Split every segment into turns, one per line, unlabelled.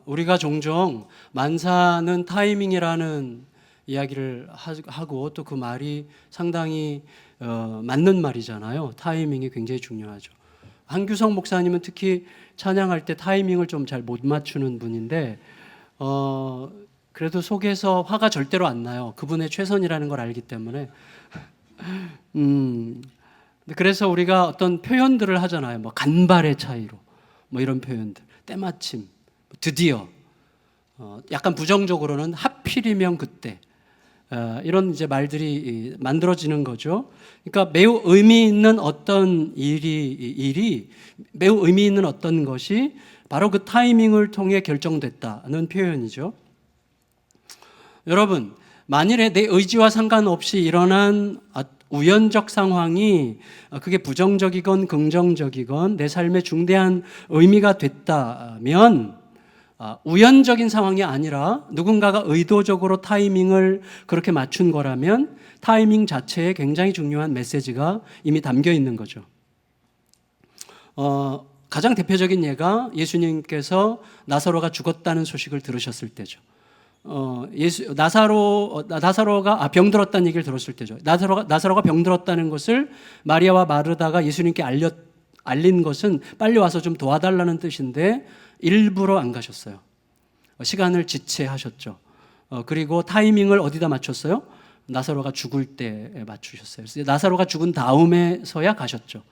우리가 종종 만사는 타이밍이라는 이야기를 하고 또 그 말이 상당히 맞는 말이잖아요. 타이밍이 굉장히 중요하죠. 한규성 목사님은 특히 찬양할 때 타이밍을 좀 잘 못 맞추는 분인데 그래도 속에서 화가 절대로 안 나요. 그분의 최선이라는 걸 알기 때문에. 그래서 우리가 어떤 표현들을 하잖아요. 뭐 간발의 차이로, 뭐 이런 표현들, 때마침, 드디어, 약간 부정적으로는 하필이면 그때, 이런 이제 말들이 만들어지는 거죠. 그러니까 매우 의미 있는 어떤 일이 매우 의미 있는 어떤 것이 바로 그 타이밍을 통해 결정됐다는 표현이죠. 여러분, 만일에 내 의지와 상관없이 일어난 우연적 상황이 그게 부정적이건 긍정적이건 내 삶에 중대한 의미가 됐다면 우연적인 상황이 아니라 누군가가 의도적으로 타이밍을 그렇게 맞춘 거라면 타이밍 자체에 굉장히 중요한 메시지가 이미 담겨 있는 거죠. 가장 대표적인 예가 예수님께서 나사로가 죽었다는 소식을 들으셨을 때죠. 나사로가 병들었다는 얘기를 들었을 때죠. 나사로가 병들었다는 것을 마리아와 마르다가 예수님께 알린 것은 빨리 와서 좀 도와달라는 뜻인데 일부러 안 가셨어요. 시간을 지체하셨죠. 그리고 타이밍을 어디다 맞췄어요? 나사로가 죽을 때 맞추셨어요. 나사로가 죽은 다음에서야 가셨죠.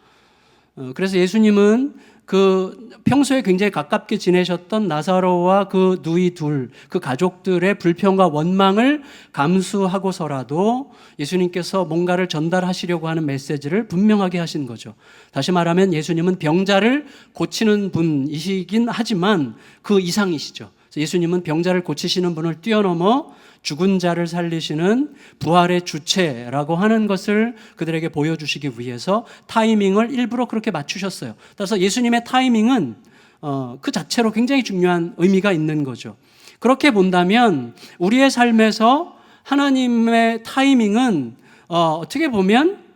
그래서 예수님은 그 평소에 굉장히 가깝게 지내셨던 나사로와 그 누이 둘, 그 가족들의 불평과 원망을 감수하고서라도 예수님께서 뭔가를 전달하시려고 하는 메시지를 분명하게 하신 거죠. 다시 말하면 예수님은 병자를 고치는 분이시긴 하지만 그 이상이시죠. 예수님은 병자를 고치시는 분을 뛰어넘어 죽은 자를 살리시는 부활의 주체라고 하는 것을 그들에게 보여주시기 위해서 타이밍을 일부러 그렇게 맞추셨어요. 따라서 예수님의 타이밍은 그 자체로 굉장히 중요한 의미가 있는 거죠. 그렇게 본다면 우리의 삶에서 하나님의 타이밍은 어떻게 보면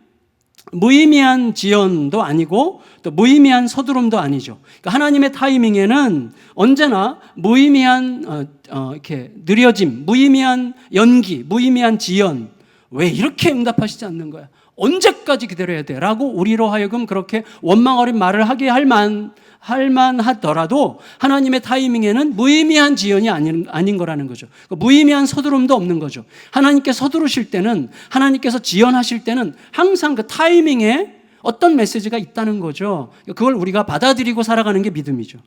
무의미한 지연도 아니고 또 무의미한 서두름도 아니죠. 그러니까 하나님의 타이밍에는 언제나 무의미한 이렇게 느려짐, 무의미한 연기, 무의미한 지연, 왜 이렇게 응답하시지 않는 거야? 언제까지 기다려야 돼? 라고 우리로 하여금 그렇게 원망 어린 말을 하게 할 만하더라도 하나님의 타이밍에는 무의미한 지연이 아닌 거라는 거죠. 무의미한 서두름도 없는 거죠. 하나님께 서두르실 때는, 하나님께서 지연하실 때는 항상 그 타이밍에 어떤 메시지가 있다는 거죠. 그걸 우리가 받아들이고 살아가는 게 믿음이죠.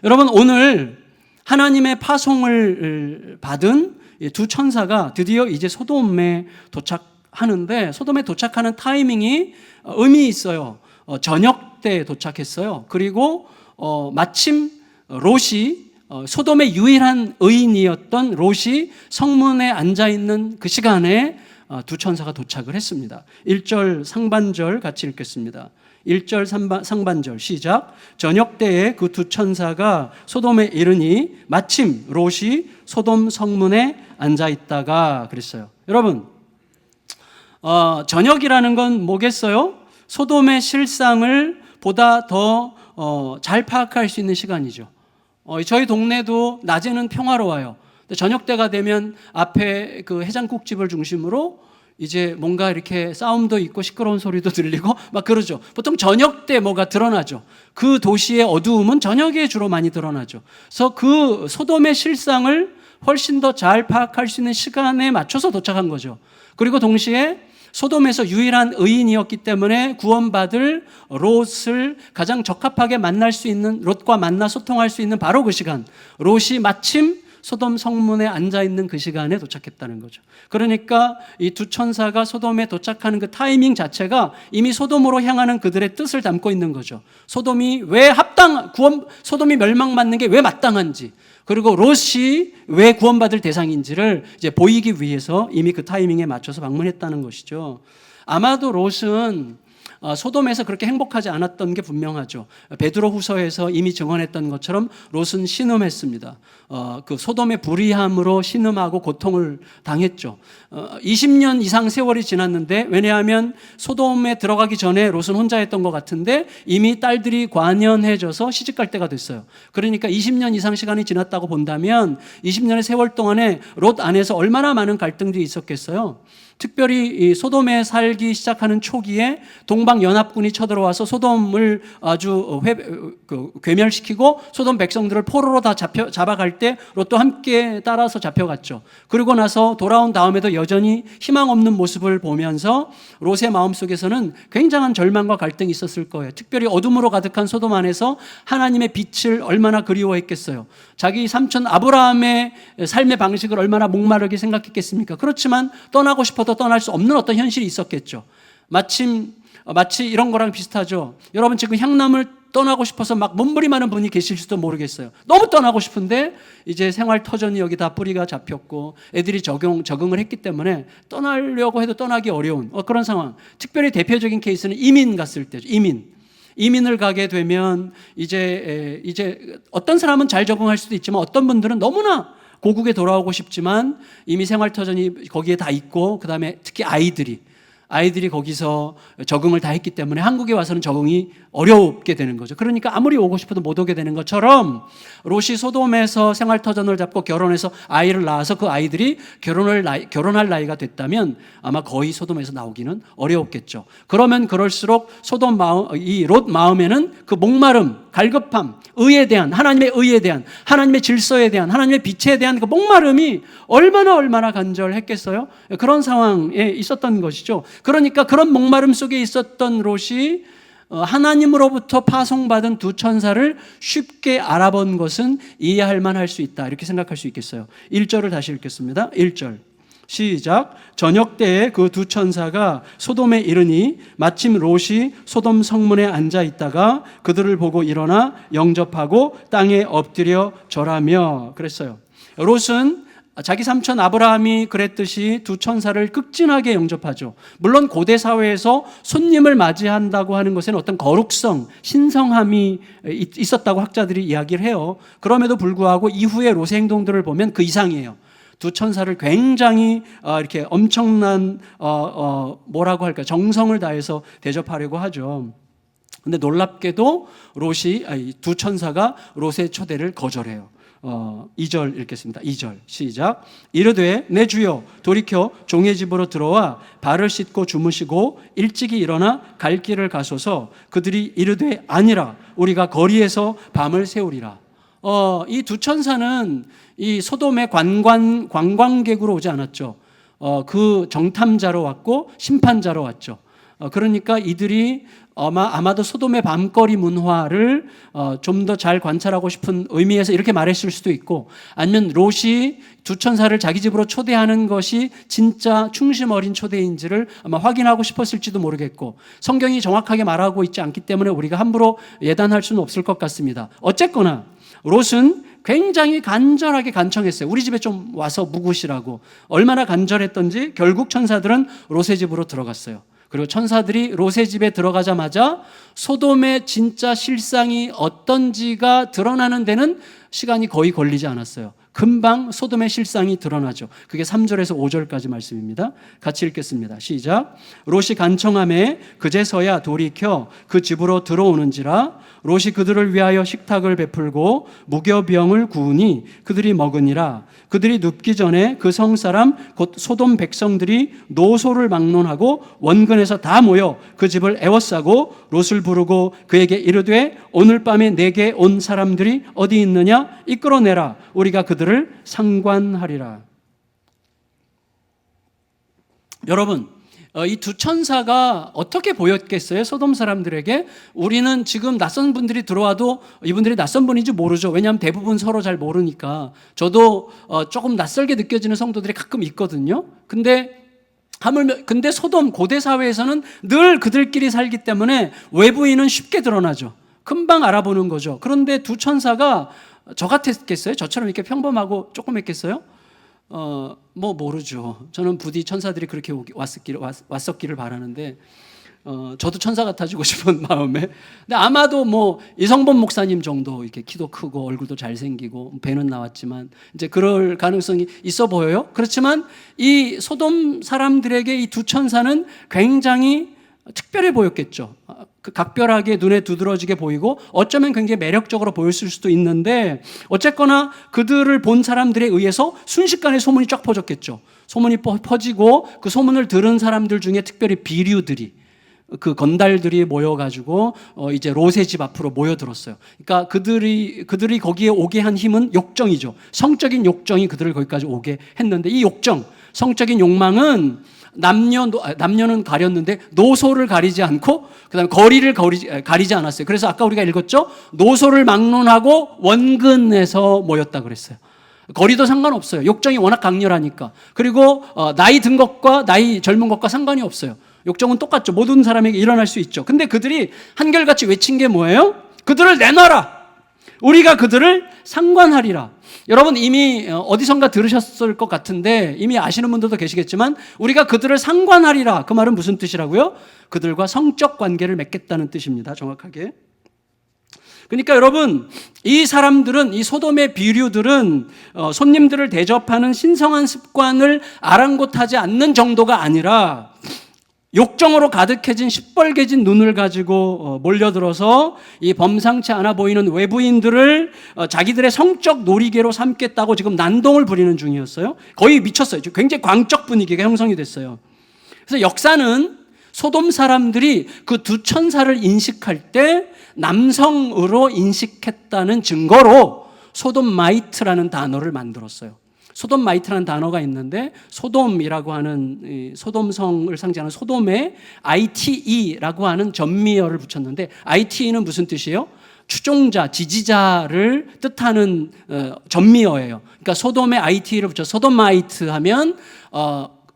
여러분, 오늘 하나님의 파송을 받은 두 천사가 드디어 이제 소돔에 도착하는데, 소돔에 도착하는 타이밍이 의미 있어요. 저녁 때 도착했어요. 그리고 마침 롯이 소돔의 유일한 의인이었던 롯이 성문에 앉아있는 그 시간에 두 천사가 도착을 했습니다. 1절 상반절 같이 읽겠습니다. 1절 상반절 시작. 저녁 때에 그 두 천사가 소돔에 이르니 마침 롯이 소돔 성문에 앉아있다가 그랬어요. 여러분, 저녁이라는 건 뭐겠어요? 소돔의 실상을 보다 더 잘 파악할 수 있는 시간이죠. 저희 동네도 낮에는 평화로워요. 저녁 때가 되면 앞에 그 해장국집을 중심으로 이제 뭔가 이렇게 싸움도 있고 시끄러운 소리도 들리고 막 그러죠. 보통 저녁 때 뭐가 드러나죠. 그 도시의 어두움은 저녁에 주로 많이 드러나죠. 그래서 그 소돔의 실상을 훨씬 더 잘 파악할 수 있는 시간에 맞춰서 도착한 거죠. 그리고 동시에 소돔에서 유일한 의인이었기 때문에 구원받을 롯을 가장 적합하게 만날 수 있는, 롯과 만나 소통할 수 있는 바로 그 시간, 롯이 마침 소돔 성문에 앉아있는 그 시간에 도착했다는 거죠. 그러니까 이 두 천사가 소돔에 도착하는 그 타이밍 자체가 이미 소돔으로 향하는 그들의 뜻을 담고 있는 거죠. 소돔이 소돔이 멸망받는 게 왜 마땅한지, 그리고 롯이 왜 구원받을 대상인지를 이제 보이기 위해서 이미 그 타이밍에 맞춰서 방문했다는 것이죠. 아마도 롯은 소돔에서 그렇게 행복하지 않았던 게 분명하죠. 베드로후서에서 이미 증언했던 것처럼 롯은 신음했습니다. 그 소돔의 불의함으로 신음하고 고통을 당했죠. 20년 이상 세월이 지났는데, 왜냐하면 소돔에 들어가기 전에 롯은 혼자였던 것 같은데 이미 딸들이 관연해져서 시집갈 때가 됐어요. 그러니까 20년 이상 시간이 지났다고 본다면 20년의 세월 동안에 롯 안에서 얼마나 많은 갈등들이 있었겠어요. 특별히 이 소돔에 살기 시작하는 초기에 동방연합군이 쳐들어와서 소돔을 아주 괴멸시키고 소돔 백성들을 포로로 다 잡아갈 때 롯도 함께 따라서 잡혀갔죠. 그리고 나서 돌아온 다음에도 여전히 희망 없는 모습을 보면서 롯의 마음속에서는 굉장한 절망과 갈등이 있었을 거예요. 특별히 어둠으로 가득한 소돔 안에서 하나님의 빛을 얼마나 그리워했겠어요. 자기 삼촌 아브라함의 삶의 방식을 얼마나 목마르게 생각했겠습니까? 그렇지만 떠나고 싶어도 떠날 수 없는 어떤 현실이 있었겠죠. 마치 이런 거랑 비슷하죠. 여러분 지금 향남을 떠나고 싶어서 막 몸부림하는 분이 계실지도 모르겠어요. 너무 떠나고 싶은데 이제 생활 터전이 여기다 뿌리가 잡혔고 애들이 적응을 했기 때문에 떠나려고 해도 떠나기 어려운 그런 상황. 특별히 대표적인 케이스는 이민 갔을 때죠. 이민을 가게 되면 이제 어떤 사람은 잘 적응할 수도 있지만 어떤 분들은 너무나 고국에 돌아오고 싶지만 이미 생활 터전이 거기에 다 있고, 그 다음에 특히 아이들이 거기서 적응을 다 했기 때문에 한국에 와서는 적응이 어렵게 되는 거죠. 그러니까 아무리 오고 싶어도 못 오게 되는 것처럼 롯이 소돔에서 생활 터전을 잡고 결혼해서 아이를 낳아서 그 아이들이 결혼할 나이가 됐다면 아마 거의 소돔에서 나오기는 어려웠겠죠. 그러면 그럴수록 이 롯 마음에는 그 목마름, 갈급함, 하나님의 의에 대한, 하나님의 질서에 대한, 하나님의 빛에 대한 그 목마름이 얼마나 간절했겠어요? 그런 상황에 있었던 것이죠. 그러니까 그런 목마름 속에 있었던 롯이 하나님으로부터 파송받은 두 천사를 쉽게 알아본 것은 이해할 만할 수 있다, 이렇게 생각할 수 있겠어요. 1절을 다시 읽겠습니다. 1절 시작. 저녁 때에 그 두 천사가 소돔에 이르니 마침 롯이 소돔 성문에 앉아 있다가 그들을 보고 일어나 영접하고 땅에 엎드려 절하며 그랬어요. 롯은 자기 삼촌 아브라함이 그랬듯이 두 천사를 극진하게 영접하죠. 물론 고대 사회에서 손님을 맞이한다고 하는 것에는 어떤 거룩성, 신성함이 있었다고 학자들이 이야기를 해요. 그럼에도 불구하고 이후의 롯의 행동들을 보면 그 이상이에요. 두 천사를 굉장히 이렇게 엄청난 뭐라고 할까, 정성을 다해서 대접하려고 하죠. 근데 놀랍게도 두 천사가 롯의 초대를 거절해요. 2절 읽겠습니다. 2절 시작. 이르되 내 주여 돌이켜 종의 집으로 들어와 발을 씻고 주무시고 일찍이 일어나 갈 길을 가소서. 그들이 이르되 아니라 우리가 거리에서 밤을 새우리라. 이 두 천사는 이 소돔의 관광객으로 오지 않았죠. 그 정탐자로 왔고 심판자로 왔죠. 그러니까 이들이 아마도 소돔의 밤거리 문화를 좀 더 잘 관찰하고 싶은 의미에서 이렇게 말했을 수도 있고, 아니면 롯이 두 천사를 자기 집으로 초대하는 것이 진짜 충심 어린 초대인지를 아마 확인하고 싶었을지도 모르겠고, 성경이 정확하게 말하고 있지 않기 때문에 우리가 함부로 예단할 수는 없을 것 같습니다. 어쨌거나 롯은 굉장히 간절하게 간청했어요. 우리 집에 좀 와서 묵으시라고. 얼마나 간절했던지 결국 천사들은 롯의 집으로 들어갔어요. 그리고 천사들이 롯의 집에 들어가자마자 소돔의 진짜 실상이 어떤지가 드러나는 데는 시간이 거의 걸리지 않았어요. 금방 소돔의 실상이 드러나죠. 그게 3절에서 5절까지 말씀입니다. 같이 읽겠습니다. 시작. 롯이 간청하매 그제서야 돌이켜 그 집으로 들어오는지라. 롯이 그들을 위하여 식탁을 베풀고 무교병을 구우니 그들이 먹으니라. 그들이 눕기 전에 그 성사람 곧 소돔 백성들이 노소를 막론하고 원근에서 다 모여 그 집을 에워싸고 롯을 부르고 그에게 이르되 오늘 밤에 내게 온 사람들이 어디 있느냐 이끌어내라. 우리가 그들을 상관하리라. 여러분, 이 두 천사가 어떻게 보였겠어요? 소돔 사람들에게. 우리는 지금 낯선 분들이 들어와도 이분들이 낯선 분인지 모르죠. 왜냐하면 대부분 서로 잘 모르니까. 저도 조금 낯설게 느껴지는 성도들이 가끔 있거든요. 근데 소돔 고대 사회에서는 늘 그들끼리 살기 때문에 외부인은 쉽게 드러나죠. 금방 알아보는 거죠. 그런데 두 천사가 저 같았겠어요? 저처럼 이렇게 평범하고 조그맸겠어요? 모르죠. 저는 부디 천사들이 그렇게 왔었기를 바라는데, 저도 천사 같아지고 싶은 마음에. 근데 아마도 뭐 이성범 목사님 정도 이렇게 키도 크고 얼굴도 잘생기고 배는 나왔지만 이제 그럴 가능성이 있어 보여요. 그렇지만 이 소돔 사람들에게 이 두 천사는 굉장히 특별해 보였겠죠. 각별하게 눈에 두드러지게 보이고 어쩌면 굉장히 매력적으로 보였을 수도 있는데 어쨌거나 그들을 본 사람들에 의해서 순식간에 소문이 쫙 퍼졌겠죠. 소문이 퍼지고 그 소문을 들은 사람들 중에 특별히 비류들이 그 건달들이 모여가지고 이제 롯의 집 앞으로 모여들었어요. 그러니까 그들이 거기에 오게 한 힘은 욕정이죠. 성적인 욕정이 그들을 거기까지 오게 했는데 이 욕정, 성적인 욕망은 남녀는 가렸는데 노소를 가리지 않고 그다음에 거리를 가리지 않았어요. 그래서 아까 우리가 읽었죠. 노소를 막론하고 원근에서 모였다 그랬어요. 거리도 상관없어요. 욕정이 워낙 강렬하니까. 그리고 나이 든 것과 나이 젊은 것과 상관이 없어요. 욕정은 똑같죠. 모든 사람에게 일어날 수 있죠. 근데 그들이 한결같이 외친 게 뭐예요? 그들을 내놔라. 우리가 그들을 상관하리라. 여러분 이미 어디선가 들으셨을 것 같은데 이미 아시는 분들도 계시겠지만 우리가 그들을 상관하리라. 그 말은 무슨 뜻이라고요? 그들과 성적 관계를 맺겠다는 뜻입니다. 정확하게. 그러니까 여러분 이 사람들은 이 소돔의 비류들은 손님들을 대접하는 신성한 습관을 아랑곳하지 않는 정도가 아니라 욕정으로 가득해진 시뻘개진 눈을 가지고 몰려들어서 이 범상치 않아 보이는 외부인들을 자기들의 성적 놀이개로 삼겠다고 지금 난동을 부리는 중이었어요. 거의 미쳤어요. 굉장히 광적 분위기가 형성이 됐어요. 그래서 역사는 소돔 사람들이 그 두 천사를 인식할 때 남성으로 인식했다는 증거로 소돔마이트라는 단어를 만들었어요. 소돔마이트라는 단어가 있는데 소돔이라고 하는 소돔성을 상징하는 소돔에 ITE라고 하는 전미어를 붙였는데 ITE는 무슨 뜻이에요? 추종자, 지지자를 뜻하는 전미어예요. 그러니까 소돔에 ITE를 붙여 소돔마이트 하면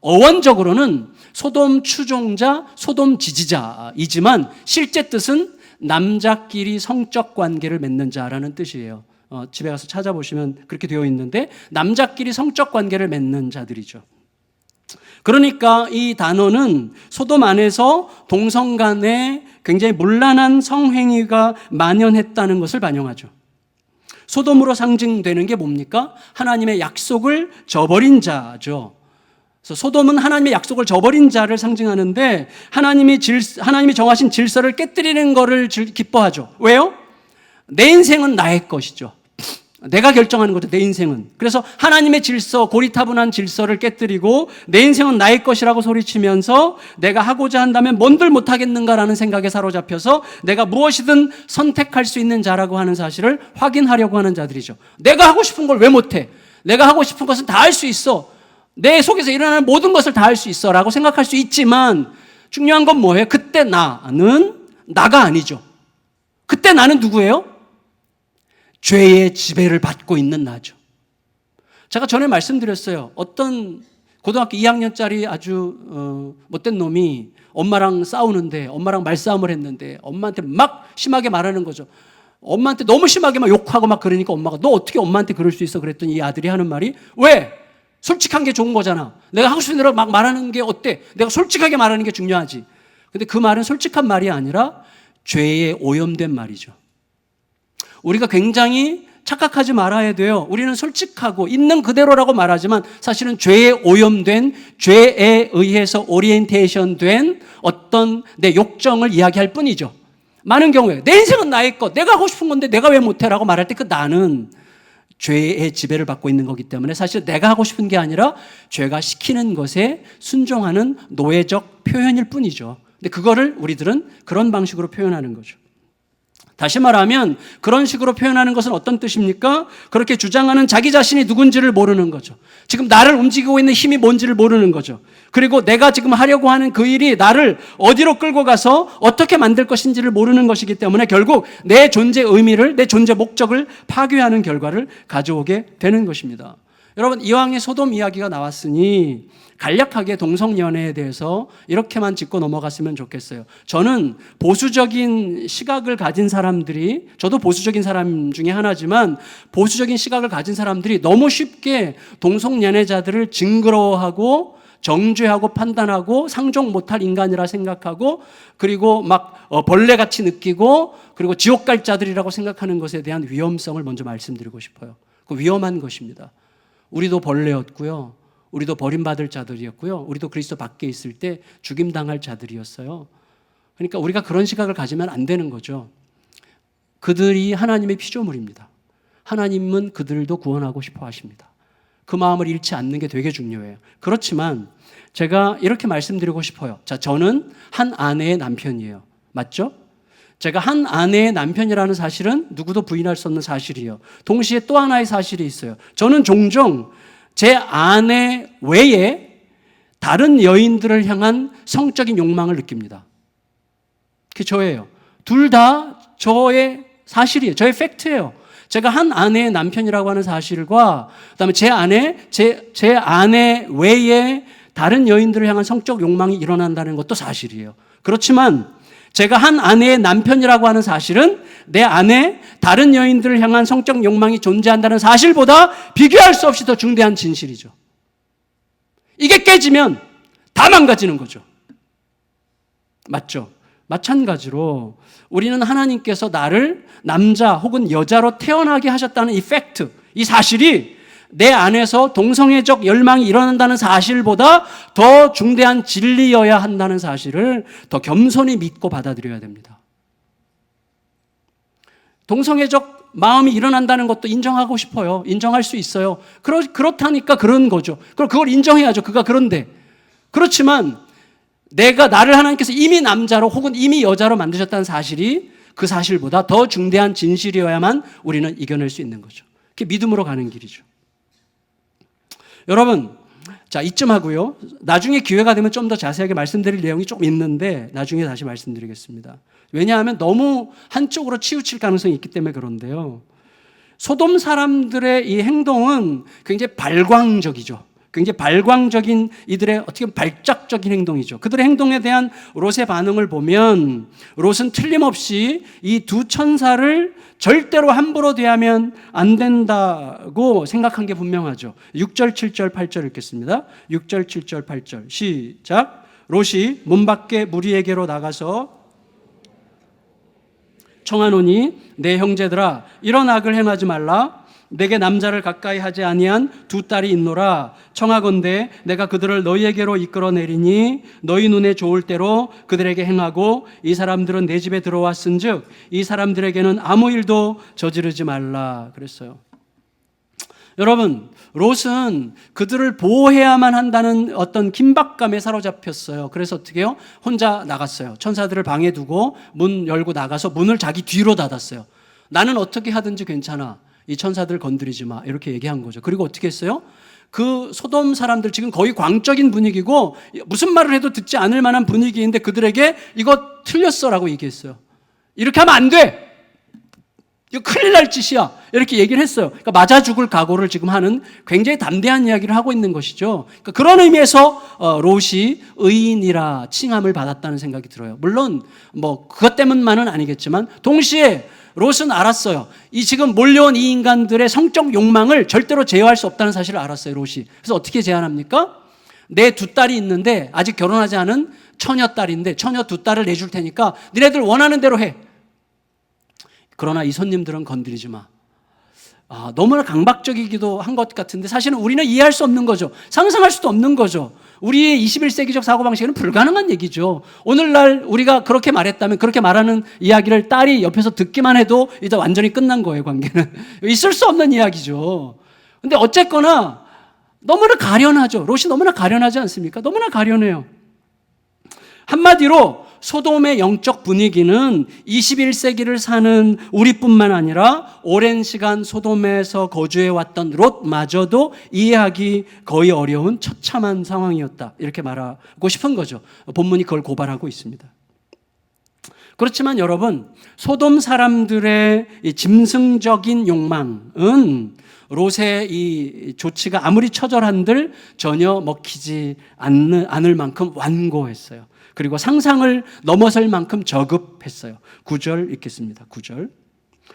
어원적으로는 소돔 추종자, 소돔 지지자이지만 실제 뜻은 남자끼리 성적 관계를 맺는 자라는 뜻이에요. 집에 가서 찾아보시면 그렇게 되어 있는데 남자끼리 성적 관계를 맺는 자들이죠. 그러니까 이 단어는 소돔 안에서 동성 간에 굉장히 문란한 성행위가 만연했다는 것을 반영하죠. 소돔으로 상징되는 게 뭡니까? 하나님의 약속을 저버린 자죠. 그래서 소돔은 하나님의 약속을 저버린 자를 상징하는데 하나님이 정하신 질서를 깨뜨리는 것을 기뻐하죠. 왜요? 내 인생은 나의 것이죠. 내가 결정하는 거죠. 내 인생은. 그래서 하나님의 질서, 고리타분한 질서를 깨뜨리고 내 인생은 나의 것이라고 소리치면서 내가 하고자 한다면 뭔들 못하겠는가라는 생각에 사로잡혀서 내가 무엇이든 선택할 수 있는 자라고 하는 사실을 확인하려고 하는 자들이죠. 내가 하고 싶은 걸 왜 못해? 내가 하고 싶은 것은 다 할 수 있어. 내 속에서 일어나는 모든 것을 다 할 수 있어 라고 생각할 수 있지만 중요한 건 뭐예요? 그때 나는 나가 아니죠. 그때 나는 누구예요? 죄의 지배를 받고 있는 나죠. 제가 전에 말씀드렸어요. 어떤 고등학교 2학년짜리 아주 못된 놈이 엄마랑 싸우는데 엄마랑 말싸움을 했는데 엄마한테 막 심하게 말하는 거죠. 엄마한테 너무 심하게 막 욕하고 막 그러니까 엄마가 너 어떻게 엄마한테 그럴 수 있어? 그랬더니 이 아들이 하는 말이 왜? 솔직한 게 좋은 거잖아. 내가 하고 싶은 대로 막 말하는 게 어때? 내가 솔직하게 말하는 게 중요하지. 근데 그 말은 솔직한 말이 아니라 죄에 오염된 말이죠. 우리가 굉장히 착각하지 말아야 돼요. 우리는 솔직하고 있는 그대로라고 말하지만 사실은 죄에 오염된, 죄에 의해서 오리엔테이션 된 어떤 내 욕정을 이야기할 뿐이죠. 많은 경우에 내 인생은 나의 것, 내가 하고 싶은 건데 내가 왜 못해라고 말할 때 그 나는 죄의 지배를 받고 있는 거기 때문에 사실 내가 하고 싶은 게 아니라 죄가 시키는 것에 순종하는 노예적 표현일 뿐이죠. 근데 그거를 우리들은 그런 방식으로 표현하는 거죠. 다시 말하면 그런 식으로 표현하는 것은 어떤 뜻입니까? 그렇게 주장하는 자기 자신이 누군지를 모르는 거죠. 지금 나를 움직이고 있는 힘이 뭔지를 모르는 거죠. 그리고 내가 지금 하려고 하는 그 일이 나를 어디로 끌고 가서 어떻게 만들 것인지를 모르는 것이기 때문에 결국 내 존재 의미를, 내 존재 목적을 파괴하는 결과를 가져오게 되는 것입니다. 여러분, 이왕에 소돔 이야기가 나왔으니 간략하게 동성연애에 대해서 이렇게만 짚고 넘어갔으면 좋겠어요. 저는 보수적인 시각을 가진 사람들이, 저도 보수적인 사람 중에 하나지만 보수적인 시각을 가진 사람들이 너무 쉽게 동성연애자들을 징그러워하고 정죄하고 판단하고 상종 못할 인간이라 생각하고 그리고 막 벌레같이 느끼고 그리고 지옥 갈 자들이라고 생각하는 것에 대한 위험성을 먼저 말씀드리고 싶어요. 그 위험한 것입니다. 우리도 벌레였고요. 우리도 버림받을 자들이었고요. 우리도 그리스도 밖에 있을 때 죽임당할 자들이었어요. 그러니까 우리가 그런 시각을 가지면 안 되는 거죠. 그들이 하나님의 피조물입니다. 하나님은 그들도 구원하고 싶어 하십니다. 그 마음을 잃지 않는 게 되게 중요해요. 그렇지만 제가 이렇게 말씀드리고 싶어요. 자, 저는 한 아내의 남편이에요. 맞죠? 제가 한 아내의 남편이라는 사실은 누구도 부인할 수 없는 사실이에요. 동시에 또 하나의 사실이 있어요. 저는 종종 제 아내 외에 다른 여인들을 향한 성적인 욕망을 느낍니다. 그게 저예요. 둘 다 저의 사실이에요. 저의 팩트예요. 제가 한 아내의 남편이라고 하는 사실과 그다음에 제 아내 외에 다른 여인들을 향한 성적 욕망이 일어난다는 것도 사실이에요. 그렇지만 제가 한 아내의 남편이라고 하는 사실은 내 안에 다른 여인들을 향한 성적 욕망이 존재한다는 사실보다 비교할 수 없이 더 중대한 진실이죠. 이게 깨지면 다 망가지는 거죠. 맞죠? 마찬가지로 우리는 하나님께서 나를 남자 혹은 여자로 태어나게 하셨다는 이 팩트, 이 사실이 내 안에서 동성애적 열망이 일어난다는 사실보다 더 중대한 진리여야 한다는 사실을 더 겸손히 믿고 받아들여야 됩니다. 동성애적 마음이 일어난다는 것도 인정하고 싶어요. 인정할 수 있어요. 그렇다니까 그런 거죠. 그걸 인정해야죠. 그런데 그렇지만 나를 하나님께서 이미 남자로 혹은 이미 여자로 만드셨다는 사실이 그 사실보다 더 중대한 진실이어야만 우리는 이겨낼 수 있는 거죠. 그게 믿음으로 가는 길이죠. 여러분, 자, 이쯤 하고요. 나중에 기회가 되면 좀 더 자세하게 말씀드릴 내용이 좀 있는데 나중에 다시 말씀드리겠습니다. 왜냐하면 너무 한쪽으로 치우칠 가능성이 있기 때문에 그런데요. 소돔 사람들의 이 행동은 굉장히 발광적이죠. 굉장히 발광적인 이들의 어떻게 보면 발작적인 행동이죠. 그들의 행동에 대한 롯의 반응을 보면 롯은 틀림없이 이 두 천사를 절대로 함부로 대하면 안 된다고 생각한 게 분명하죠. 6절, 7절, 8절 읽겠습니다. 6절, 7절, 8절 시작. 롯이 문 밖에 무리에게로 나가서 청하노니 내 형제들아 이런 악을 행하지 말라. 내게 남자를 가까이 하지 아니한 두 딸이 있노라. 청하건대 내가 그들을 너희에게로 이끌어내리니 너희 눈에 좋을 대로 그들에게 행하고 이 사람들은 내 집에 들어왔은즉 이 사람들에게는 아무 일도 저지르지 말라 그랬어요. 여러분, 롯은 그들을 보호해야만 한다는 어떤 긴박감에 사로잡혔어요. 그래서 어떻게 해요? 혼자 나갔어요. 천사들을 방에 두고 문 열고 나가서 문을 자기 뒤로 닫았어요. 나는 어떻게 하든지 괜찮아. 이 천사들 건드리지 마. 이렇게 얘기한 거죠. 그리고 어떻게 했어요? 그 소돔 사람들 지금 거의 광적인 분위기고 무슨 말을 해도 듣지 않을 만한 분위기인데 그들에게 이거 틀렸어라고 얘기했어요. 이렇게 하면 안 돼. 이거 큰일 날 짓이야. 이렇게 얘기를 했어요. 그러니까 맞아 죽을 각오를 지금 하는 굉장히 담대한 이야기를 하고 있는 것이죠. 그러니까 그런 의미에서 롯이 의인이라 칭함을 받았다는 생각이 들어요. 물론 뭐 그것 때문만은 아니겠지만 동시에 롯은 알았어요. 이 지금 몰려온 이 인간들의 성적 욕망을 절대로 제어할 수 없다는 사실을 알았어요, 롯이. 그래서 어떻게 제안합니까? 내 두 딸이 있는데 아직 결혼하지 않은 처녀 딸인데 처녀 두 딸을 내줄 테니까 니네들 원하는 대로 해. 그러나 이 손님들은 건드리지 마. 너무나 강박적이기도 한 것 같은데 사실은 우리는 이해할 수 없는 거죠. 상상할 수도 없는 거죠. 우리의 21세기적 사고방식에는 불가능한 얘기죠. 오늘날 우리가 그렇게 말했다면 그렇게 말하는 이야기를 딸이 옆에서 듣기만 해도 이제 완전히 끝난 거예요, 관계는. 있을 수 없는 이야기죠. 근데 어쨌거나 너무나 가련하죠. 롯이 너무나 가련하지 않습니까? 너무나 가련해요. 한마디로 소돔의 영적 분위기는 21세기를 사는 우리뿐만 아니라 오랜 시간 소돔에서 거주해왔던 롯마저도 이해하기 거의 어려운 처참한 상황이었다. 이렇게 말하고 싶은 거죠. 본문이 그걸 고발하고 있습니다. 그렇지만 여러분, 소돔 사람들의 이 짐승적인 욕망은 롯의 이 조치가 아무리 처절한들 전혀 먹히지 않을 만큼 완고했어요. 그리고 상상을 넘어설 만큼 저급했어요. 9절 읽겠습니다. 9절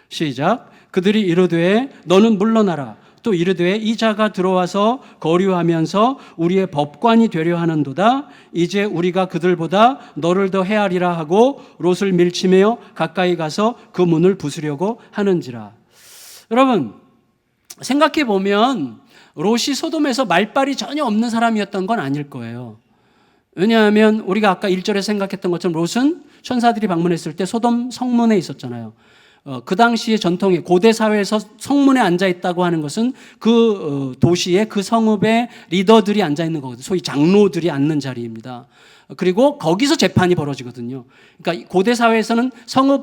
시작. 그들이 이르되 너는 물러나라. 또 이르되 이 자가 들어와서 거류하면서 우리의 법관이 되려 하는도다. 이제 우리가 그들보다 너를 더 헤아리라 하고 롯을 밀치며 가까이 가서 그 문을 부수려고 하는지라. 여러분, 생각해 보면 롯이 소돔에서 말발이 전혀 없는 사람이었던 건 아닐 거예요. 왜냐하면 우리가 아까 1절에 생각했던 것처럼 롯은 천사들이 방문했을 때 소돔 성문에 있었잖아요. 그 당시의 전통에 고대 사회에서 성문에 앉아 있다고 하는 것은 그 도시의 그 성읍의 리더들이 앉아 있는 거거든요. 소위 장로들이 앉는 자리입니다. 그리고 거기서 재판이 벌어지거든요. 그러니까 고대 사회에서는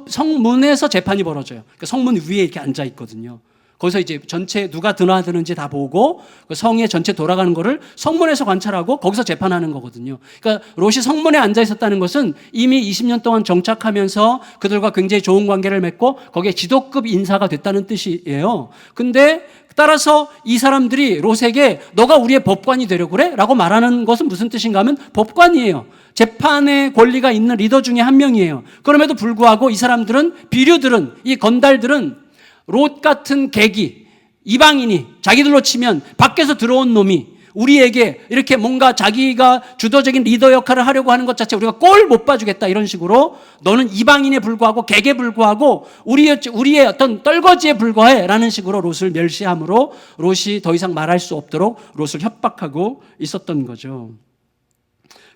성문에서 재판이 벌어져요. 그러니까 성문 위에 이렇게 앉아 있거든요. 거기서 이제 전체 누가 드나드는지 다 보고 그 성에 전체 돌아가는 거를 성문에서 관찰하고 거기서 재판하는 거거든요. 그러니까 롯이 성문에 앉아 있었다는 것은 이미 20년 동안 정착하면서 그들과 굉장히 좋은 관계를 맺고 거기에 지도급 인사가 됐다는 뜻이에요. 근데 따라서 이 사람들이 롯에게 너가 우리의 법관이 되려고 그래? 라고 말하는 것은 무슨 뜻인가 하면 법관이에요. 재판의 권리가 있는 리더 중에 한 명이에요. 그럼에도 불구하고 이 사람들은, 비류들은, 이 건달들은 롯 같은 객이, 이방인이, 자기들로 치면 밖에서 들어온 놈이 우리에게 이렇게 뭔가 자기가 주도적인 리더 역할을 하려고 하는 것 자체 우리가 꼴 못 봐주겠다, 이런 식으로 너는 이방인에 불과하고 객에 불과하고 우리의 어떤 떨거지에 불과해 라는 식으로 롯을 멸시함으로 롯이 더 이상 말할 수 없도록 롯을 협박하고 있었던 거죠.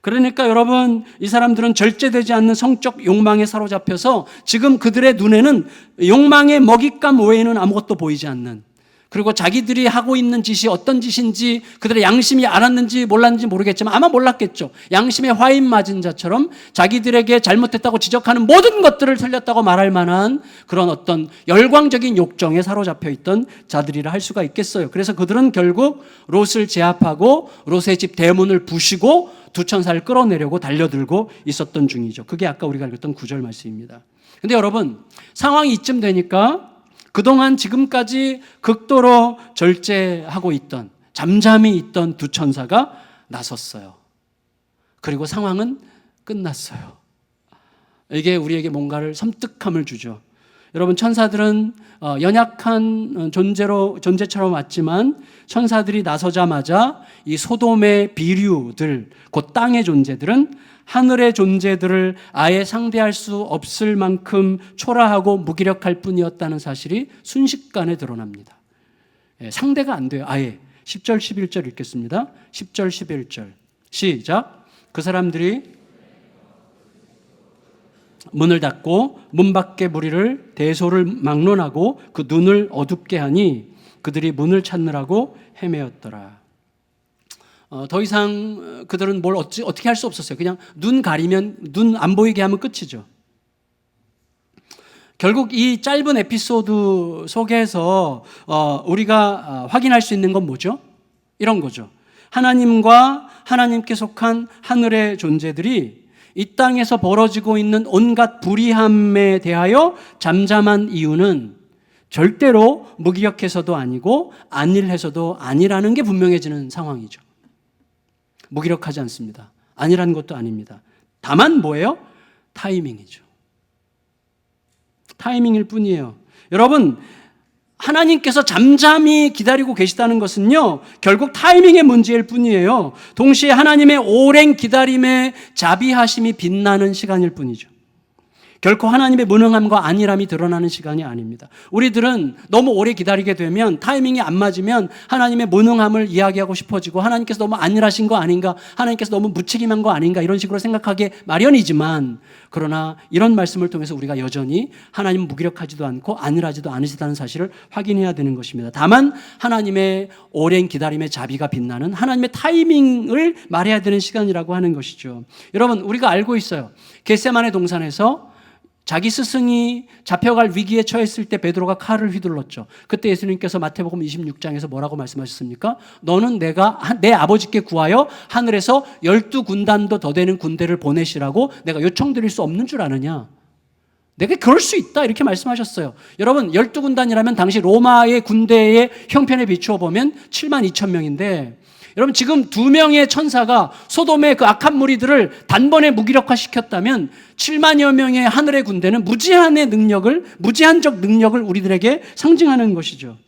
그러니까 여러분, 이 사람들은 절제되지 않는 성적 욕망에 사로잡혀서 지금 그들의 눈에는 욕망의 먹잇감 외에는 아무것도 보이지 않는, 그리고 자기들이 하고 있는 짓이 어떤 짓인지 그들의 양심이 알았는지 몰랐는지 모르겠지만 아마 몰랐겠죠. 양심에 화인 맞은 자처럼 자기들에게 잘못했다고 지적하는 모든 것들을 틀렸다고 말할 만한 그런 어떤 열광적인 욕정에 사로잡혀 있던 자들이라 할 수가 있겠어요. 그래서 그들은 결국 롯을 제압하고 롯의 집 대문을 부시고 두 천사를 끌어내려고 달려들고 있었던 중이죠. 그게 아까 우리가 읽었던 9절 말씀입니다. 근데 여러분, 상황이 이쯤 되니까 그동안 지금까지 극도로 절제하고 있던, 잠잠히 있던 두 천사가 나섰어요. 그리고 상황은 끝났어요. 이게 우리에게 뭔가를 섬뜩함을 주죠. 여러분, 천사들은 연약한 존재처럼 왔지만 천사들이 나서자마자 이 소돔의 비류들, 곧 땅의 존재들은 하늘의 존재들을 아예 상대할 수 없을 만큼 초라하고 무기력할 뿐이었다는 사실이 순식간에 드러납니다. 상대가 안 돼요, 아예. 10절, 11절 읽겠습니다. 10절, 11절. 시작. 그 사람들이 문을 닫고 문 밖의 무리를 대소를 막론하고 그 눈을 어둡게 하니 그들이 문을 찾느라고 헤매었더라. 더 이상 그들은 뭘 어떻게 할 수 없었어요. 그냥 눈 가리면, 눈 안 보이게 하면 끝이죠. 결국 이 짧은 에피소드 속에서 우리가 확인할 수 있는 건 뭐죠? 이런 거죠. 하나님과 하나님께 속한 하늘의 존재들이 이 땅에서 벌어지고 있는 온갖 불의함에 대하여 잠잠한 이유는 절대로 무기력해서도 아니고 안일해서도 아니라는 게 분명해지는 상황이죠. 무기력하지 않습니다. 아니라는 것도 아닙니다. 다만 뭐예요? 타이밍이죠. 타이밍일 뿐이에요. 여러분, 하나님께서 잠잠히 기다리고 계시다는 것은요, 결국 타이밍의 문제일 뿐이에요. 동시에 하나님의 오랜 기다림의 자비하심이 빛나는 시간일 뿐이죠. 결코 하나님의 무능함과 안일함이 드러나는 시간이 아닙니다. 우리들은 너무 오래 기다리게 되면, 타이밍이 안 맞으면 하나님의 무능함을 이야기하고 싶어지고 하나님께서 너무 안일하신 거 아닌가, 하나님께서 너무 무책임한 거 아닌가, 이런 식으로 생각하게 마련이지만, 그러나 이런 말씀을 통해서 우리가 여전히 하나님은 무기력하지도 않고 안일하지도 않으시다는 사실을 확인해야 되는 것입니다. 다만 하나님의 오랜 기다림의 자비가 빛나는 하나님의 타이밍을 말해야 되는 시간이라고 하는 것이죠. 여러분, 우리가 알고 있어요. 겟세마네 동산에서 자기 스승이 잡혀갈 위기에 처했을 때 베드로가 칼을 휘둘렀죠. 그때 예수님께서 마태복음 26장에서 뭐라고 말씀하셨습니까? 너는 내가 내 아버지께 구하여 하늘에서 12군단도 더 되는 군대를 보내시라고 내가 요청드릴 수 없는 줄 아느냐? 내가 그럴 수 있다, 이렇게 말씀하셨어요. 여러분, 12군단이라면 당시 로마의 군대의 형편에 비추어 보면 7만 2천 명인데, 여러분, 지금 2명의 천사가 소돔의 그 악한 무리들을 단번에 무기력화시켰다면 7만여 명의 하늘의 군대는 무제한적 능력을 우리들에게 상징하는 것이죠.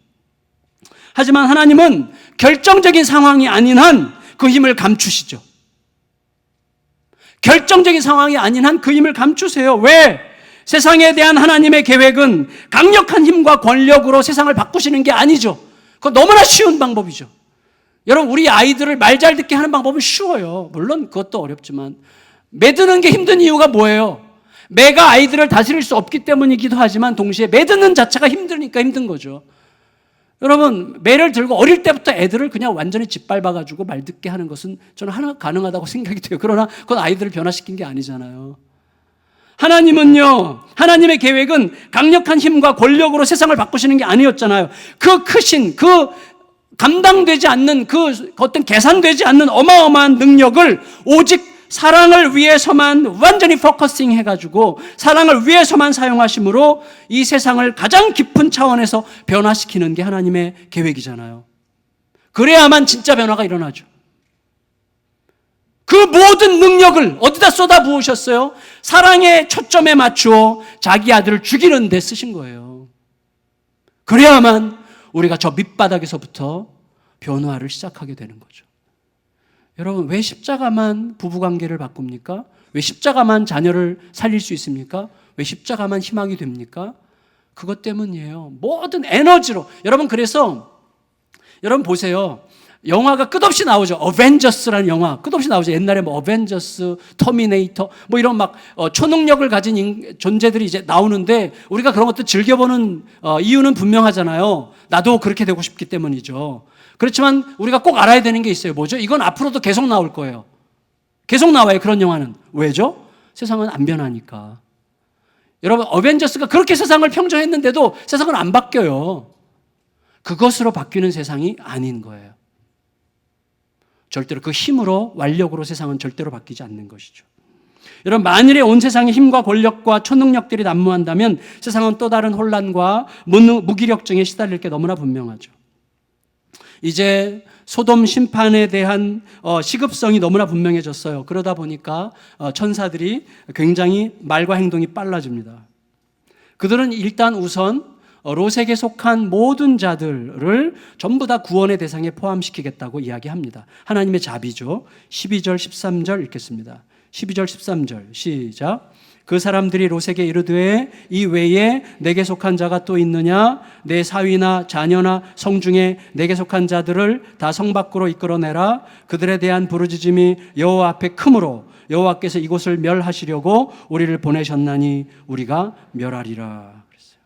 하지만 하나님은 결정적인 상황이 아닌 한 그 힘을 감추시죠. 결정적인 상황이 아닌 한 그 힘을 감추세요. 왜? 세상에 대한 하나님의 계획은 강력한 힘과 권력으로 세상을 바꾸시는 게 아니죠. 그건 너무나 쉬운 방법이죠. 여러분, 우리 아이들을 말 잘 듣게 하는 방법은 쉬워요. 물론 그것도 어렵지만 매드는 게 힘든 이유가 뭐예요? 매가 아이들을 다스릴 수 없기 때문이기도 하지만 동시에 매드는 자체가 힘드니까 힘든 거죠. 여러분, 매를 들고 어릴 때부터 애들을 그냥 완전히 짓밟아가지고 말 듣게 하는 것은 저는 가능하다고 생각이 돼요. 그러나 그건 아이들을 변화시킨 게 아니잖아요. 하나님은요, 하나님의 계획은 강력한 힘과 권력으로 세상을 바꾸시는 게 아니었잖아요. 그 크신, 그 감당되지 않는, 그 어떤 계산되지 않는 어마어마한 능력을 오직 사랑을 위해서만 완전히 포커싱 해가지고 사랑을 위해서만 사용하심으로 이 세상을 가장 깊은 차원에서 변화시키는 게 하나님의 계획이잖아요. 그래야만 진짜 변화가 일어나죠. 그 모든 능력을 어디다 쏟아 부으셨어요? 사랑의 초점에 맞추어 자기 아들을 죽이는 데 쓰신 거예요. 그래야만 우리가 저 밑바닥에서부터 변화를 시작하게 되는 거죠. 여러분, 왜 십자가만 부부관계를 바꿉니까? 왜 십자가만 자녀를 살릴 수 있습니까? 왜 십자가만 희망이 됩니까? 그것 때문이에요. 모든 에너지로. 여러분, 그래서 여러분 보세요. 영화가 끝없이 나오죠. 어벤져스라는 영화 끝없이 나오죠. 옛날에 뭐 어벤져스, 터미네이터 뭐 이런 막 초능력을 가진 존재들이 이제 나오는데 우리가 그런 것도 즐겨보는 이유는 분명하잖아요. 나도 그렇게 되고 싶기 때문이죠. 그렇지만 우리가 꼭 알아야 되는 게 있어요. 뭐죠? 이건 앞으로도 계속 나올 거예요. 계속 나와요. 그런 영화는. 왜죠? 세상은 안 변하니까. 여러분, 어벤져스가 그렇게 세상을 평정했는데도 세상은 안 바뀌어요. 그것으로 바뀌는 세상이 아닌 거예요. 절대로 그 힘으로, 완력으로 세상은 절대로 바뀌지 않는 것이죠. 여러분, 만일에 온 세상의 힘과 권력과 초능력들이 난무한다면 세상은 또 다른 혼란과 무기력증에 시달릴 게 너무나 분명하죠. 이제 소돔 심판에 대한 시급성이 너무나 분명해졌어요. 그러다 보니까 천사들이 굉장히 말과 행동이 빨라집니다. 그들은 일단 우선 롯에게 속한 모든 자들을 전부 다 구원의 대상에 포함시키겠다고 이야기합니다. 하나님의 자비죠. 12절 13절 읽겠습니다. 12절 13절 시작. 그 사람들이 롯에게 이르되 이 외에 내게 속한 자가 또 있느냐? 내 사위나 자녀나 성중에 내게 속한 자들을 다 성 밖으로 이끌어내라. 그들에 대한 부르짖음이 여호와 앞에 크므로 여호와께서 이곳을 멸하시려고 우리를 보내셨나니 우리가 멸하리라. 그랬어요.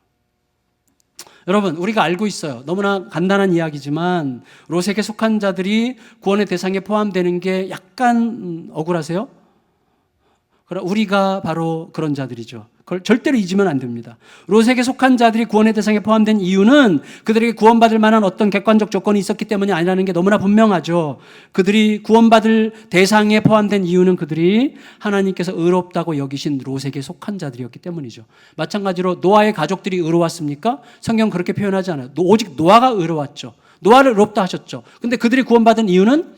여러분, 우리가 알고 있어요. 너무나 간단한 이야기지만 롯에게 속한 자들이 구원의 대상에 포함되는 게 약간 억울하세요? 우리가 바로 그런 자들이죠. 그걸 절대로 잊으면 안 됩니다. 롯에게 속한 자들이 구원의 대상에 포함된 이유는 그들에게 구원받을 만한 어떤 객관적 조건이 있었기 때문이 아니라는 게 너무나 분명하죠. 그들이 구원받을 대상에 포함된 이유는 그들이 하나님께서 의롭다고 여기신 롯에게 속한 자들이었기 때문이죠. 마찬가지로 노아의 가족들이 의로웠습니까? 성경 그렇게 표현하지 않아요. 오직 노아가 의로웠죠. 노아를 의롭다 하셨죠. 근데 그들이 구원받은 이유는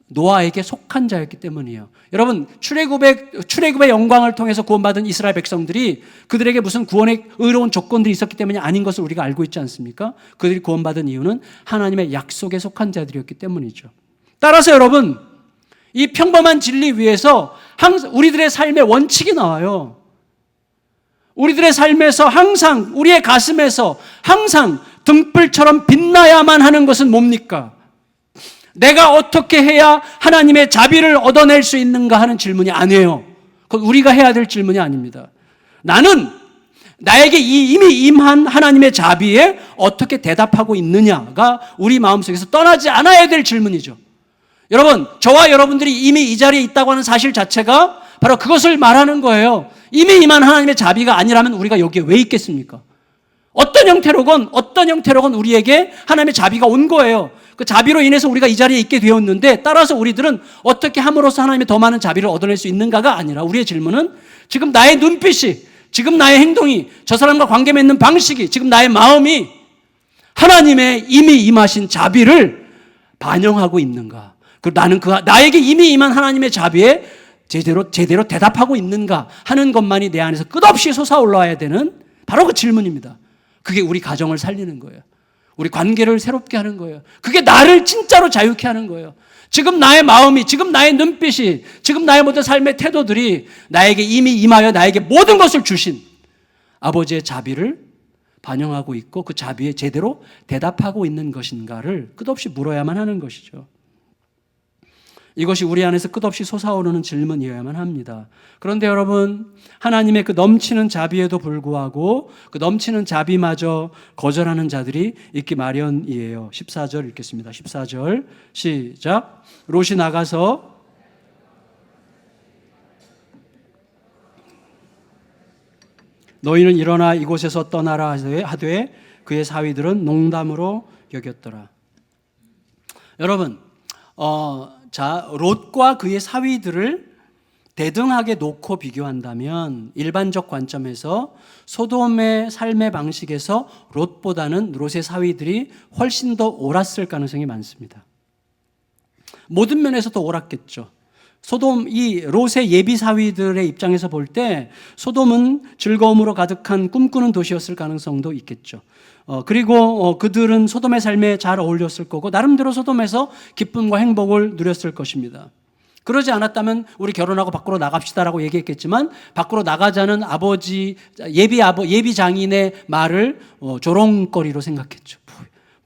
노아에게 속한 자였기 때문이에요. 여러분, 출애굽의 영광을 통해서 구원받은 이스라엘 백성들이 그들에게 무슨 구원의 의로운 조건들이 있었기 때문이 아닌 것을 우리가 알고 있지 않습니까? 그들이 구원받은 이유는 하나님의 약속에 속한 자들이었기 때문이죠. 따라서 여러분, 이 평범한 진리 위에서 항상 우리들의 삶의 원칙이 나와요. 우리들의 삶에서 항상, 우리의 가슴에서 항상 등불처럼 빛나야만 하는 것은 뭡니까? 내가 어떻게 해야 하나님의 자비를 얻어낼 수 있는가 하는 질문이 아니에요. 그건 우리가 해야 될 질문이 아닙니다. 나는 나에게 이미 임한 하나님의 자비에 어떻게 대답하고 있느냐가 우리 마음속에서 떠나지 않아야 될 질문이죠. 여러분, 저와 여러분들이 이미 이 자리에 있다고 하는 사실 자체가 바로 그것을 말하는 거예요. 이미 임한 하나님의 자비가 아니라면 우리가 여기에 왜 있겠습니까? 어떤 형태로건 우리에게 하나님의 자비가 온 거예요. 그 자비로 인해서 우리가 이 자리에 있게 되었는데, 따라서 우리들은 어떻게 함으로써 하나님의 더 많은 자비를 얻어낼 수 있는가가 아니라 우리의 질문은 지금 나의 눈빛이, 지금 나의 행동이, 저 사람과 관계 맺는 방식이, 지금 나의 마음이 하나님의 이미 임하신 자비를 반영하고 있는가? 그리고 나는 나에게 이미 임한 하나님의 자비에 제대로 대답하고 있는가 하는 것만이 내 안에서 끝없이 솟아올라야 되는 바로 그 질문입니다. 그게 우리 가정을 살리는 거예요. 우리 관계를 새롭게 하는 거예요. 그게 나를 진짜로 자유케 하는 거예요. 지금 나의 마음이, 지금 나의 눈빛이, 지금 나의 모든 삶의 태도들이 나에게 이미 임하여 나에게 모든 것을 주신 아버지의 자비를 반영하고 있고 그 자비에 제대로 대답하고 있는 것인가를 끝없이 물어야만 하는 것이죠. 이것이 우리 안에서 끝없이 솟아오르는 질문이어야만 합니다. 그런데 여러분, 하나님의 그 넘치는 자비에도 불구하고 그 넘치는 자비마저 거절하는 자들이 있기 마련이에요. 14절 읽겠습니다. 14절 시작. 롯이 나가서 너희는 일어나 이곳에서 떠나라 하되 그의 사위들은 농담으로 여겼더라. 여러분, 롯과 그의 사위들을 대등하게 놓고 비교한다면 일반적 관점에서 소돔의 삶의 방식에서 롯보다는 롯의 사위들이 훨씬 더 옳았을 가능성이 많습니다. 모든 면에서 더 옳았겠죠. 이 롯의 예비 사위들의 입장에서 볼 때 소돔은 즐거움으로 가득한 꿈꾸는 도시였을 가능성도 있겠죠. 그리고 그들은 소돔의 삶에 잘 어울렸을 거고 나름대로 소돔에서 기쁨과 행복을 누렸을 것입니다. 그러지 않았다면 우리 결혼하고 밖으로 나갑시다라고 얘기했겠지만 밖으로 나가자는 예비 장인의 말을 조롱거리로 생각했죠.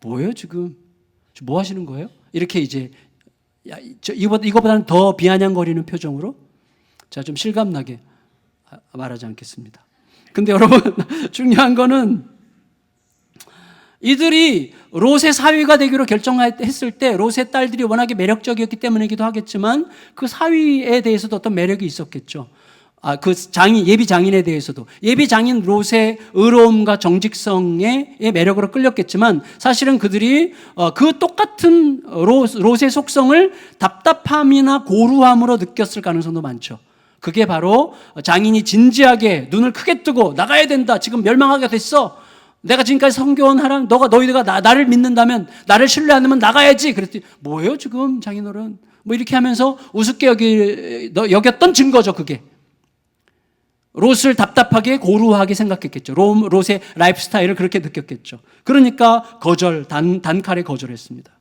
뭐예요 지금? 뭐 하시는 거예요? 이렇게 이제 이거보다는 더 비아냥거리는 표정으로 좀 실감나게 말하지 않겠습니다. 근데 여러분 중요한 거는 이들이 롯의 사위가 되기로 결정했을 때 롯의 딸들이 워낙에 매력적이었기 때문이기도 하겠지만 그 사위에 대해서도 어떤 매력이 있었겠죠. 예비 장인에 대해서도 예비 장인 롯의 의로움과 정직성의 매력으로 끌렸겠지만 사실은 그들이 그 똑같은 롯의 속성을 답답함이나 고루함으로 느꼈을 가능성도 많죠. 그게 바로 장인이 진지하게 눈을 크게 뜨고 나가야 된다. 지금 멸망하게 됐어. 내가 지금까지 섬겨온 하나님, 너희가 나를 믿는다면, 나를 신뢰한다면 나가야지. 그랬더니 뭐예요 지금 장인어른? 뭐 이렇게 하면서 우습게 여겼던 증거죠 그게. 롯을 답답하게 고루하게 생각했겠죠. 롯의 라이프 스타일을 그렇게 느꼈겠죠. 그러니까 단칼에 거절했습니다.